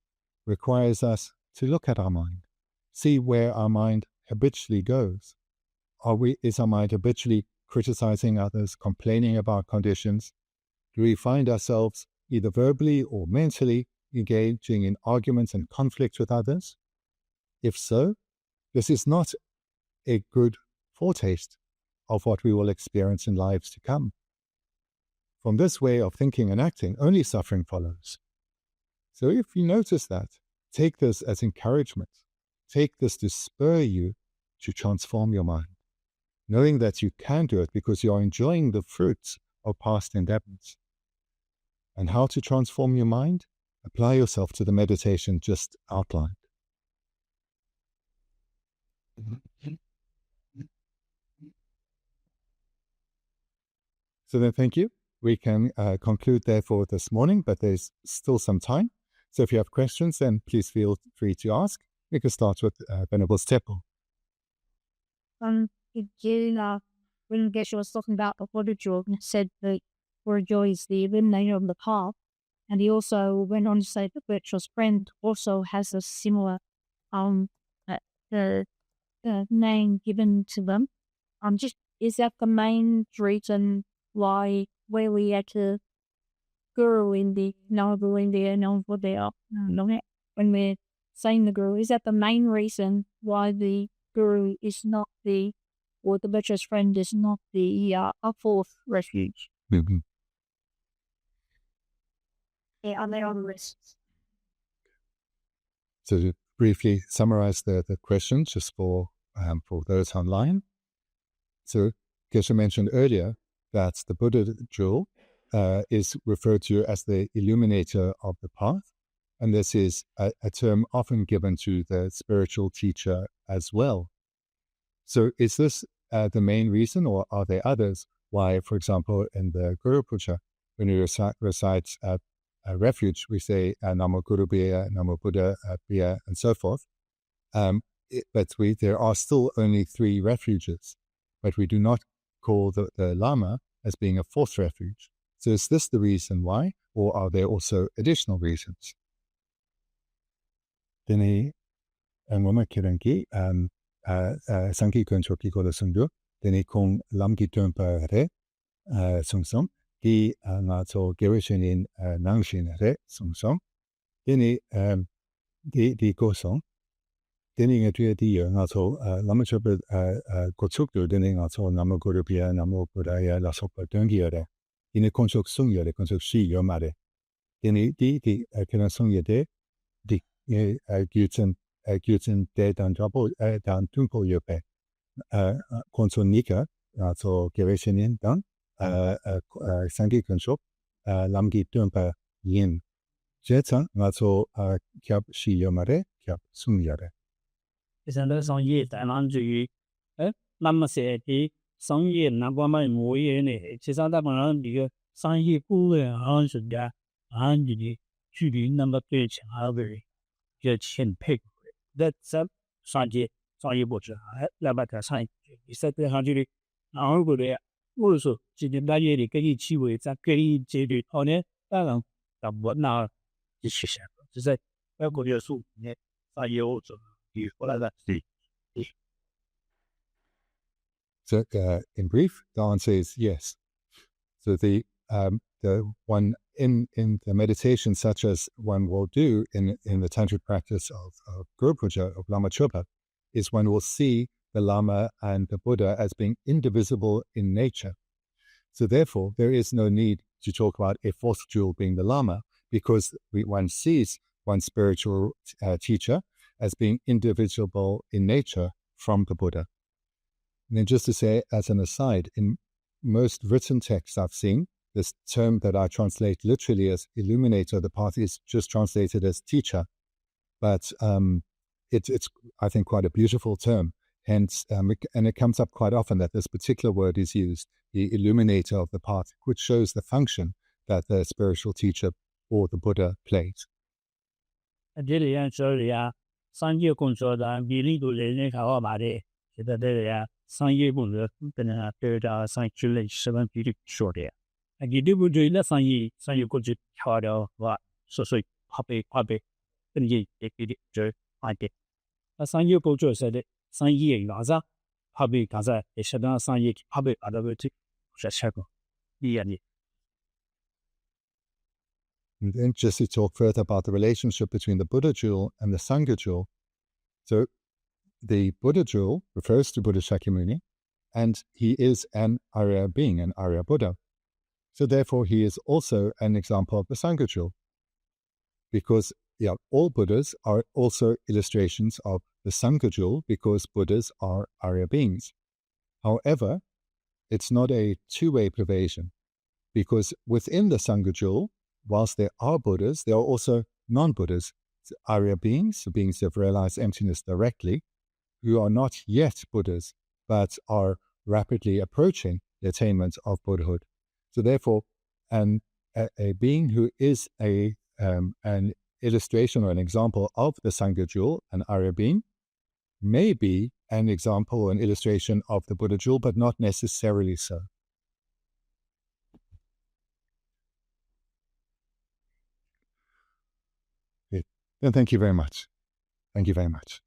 Speaker 2: requires us to look at our mind, see where our mind habitually goes. Is our mind habitually criticizing others, complaining about conditions? Do we find ourselves either verbally or mentally engaging in arguments and conflict with others? If so, this is not a good foretaste of what we will experience in lives to come. From this way of thinking and acting, only suffering follows. So if you notice that, take this as encouragement. Take this to spur you to transform your mind, knowing that you can do it because you are enjoying the fruits of past endeavors. And how to transform your mind? Apply yourself to the meditation just outlined. So then, thank you. We can conclude therefore this morning, but there's still some time. So if you have questions, then please feel free to ask. We can start with Venerable Steppel.
Speaker 3: When Geshe was talking about the Buddha joy, said that for joy is the eliminator of the path, and he also went on to say that virtuous friend also has a similar the name given to them. Is that the main reason why we had to guru in the Noble India, Noble there, when we're saying the guru, is that the main reason why the guru is not or the virtuous friend is not the fourth refuge?
Speaker 2: Mm-hmm.
Speaker 3: Yeah, are they on risks?
Speaker 2: So to briefly summarize the question, just for those online. So Geshe mentioned earlier that the Buddha jewel is referred to as the illuminator of the path. And this is a term often given to the spiritual teacher as well. So is this the main reason, or are there others why, for example, in the Guru Puja, when we recite a refuge, we say Namo Guru Bhaya, Namo Buddha Bhaya, and so forth. But there are still only 3 refuges, but we do not call the Lama as being a 4th refuge. So is this the reason why, or are there also additional reasons? Dene ngoma kirangi sanki konchoki ko sundu dene kong lamki tumpa re sungsong ki nga so gerishinin nangshin re sungsong dene di kosong dene nga tuya di nga so lama chopa kotsukdu dene nga so namo guru bhaya namo buddhaya la sopa dungi re dene konchok sung yore konchok shi yomare dene di kena sung yode di gyutsen de dan drabo dan tunko yope konso nika so gereshinin dan sangi konshop lamgi tumpa yin jetsan nga so kyab shi yomare kyab sung yare.
Speaker 1: 其实那上业在那至于，那么些的商业那方面我也呢，其实那帮人这个商业顾问好像是的，这里距离那么对强的人，就欠配，那这商业不是，那么他商业，你说这行这里，然后过来，我说今天大家的跟你气味，咱跟你这里好呢，当然咱不拿一起想，就是外国元素呢，商业我做。
Speaker 2: So in brief, the answer is yes. So the one in the meditation, such as one will do in the tantric practice of Guru Puja, of Lama Chopa, is one will see the Lama and the Buddha as being indivisible in nature. So therefore, there is no need to talk about a 4th jewel being the Lama, because one sees one spiritual teacher as being indivisible in nature from the Buddha. And then just to say, as an aside, in most written texts I've seen, this term that I translate literally as illuminator of the path is just translated as teacher. But it's, I think, quite a beautiful term. Hence, and it comes up quite often that this particular word is used, the illuminator of the path, which shows the function that the spiritual teacher or the Buddha plays.
Speaker 1: 这里呀，这里呀，商业工作的比例都人人看好嘛的，现在这里呀，商业工作跟那这个商业类十分比例说的，你对不对？那商业工作调了话，所以花呗，跟你也给的这花的，那商业工作是的，商业原则花呗刚才也是当商业花呗把它个这是个，一样的。
Speaker 2: And then just to talk further about the relationship between the Buddha jewel and the Sangha jewel. So the Buddha jewel refers to Buddha Shakyamuni, and he is an Arya being, an Arya Buddha. So therefore he is also an example of the Sangha jewel. Because all Buddhas are also illustrations of the Sangha jewel because Buddhas are Arya beings. However, it's not a two-way pervasion, because within the Sangha jewel, whilst there are Buddhas, there are also non-Buddhas, Arya beings, beings who have realized emptiness directly, who are not yet Buddhas, but are rapidly approaching the attainment of Buddhahood. So therefore, a being who is an illustration or an example of the Sangha jewel, an Arya being, may be an example or an illustration of the Buddha jewel, but not necessarily so. Then thank you very much. Thank you very much.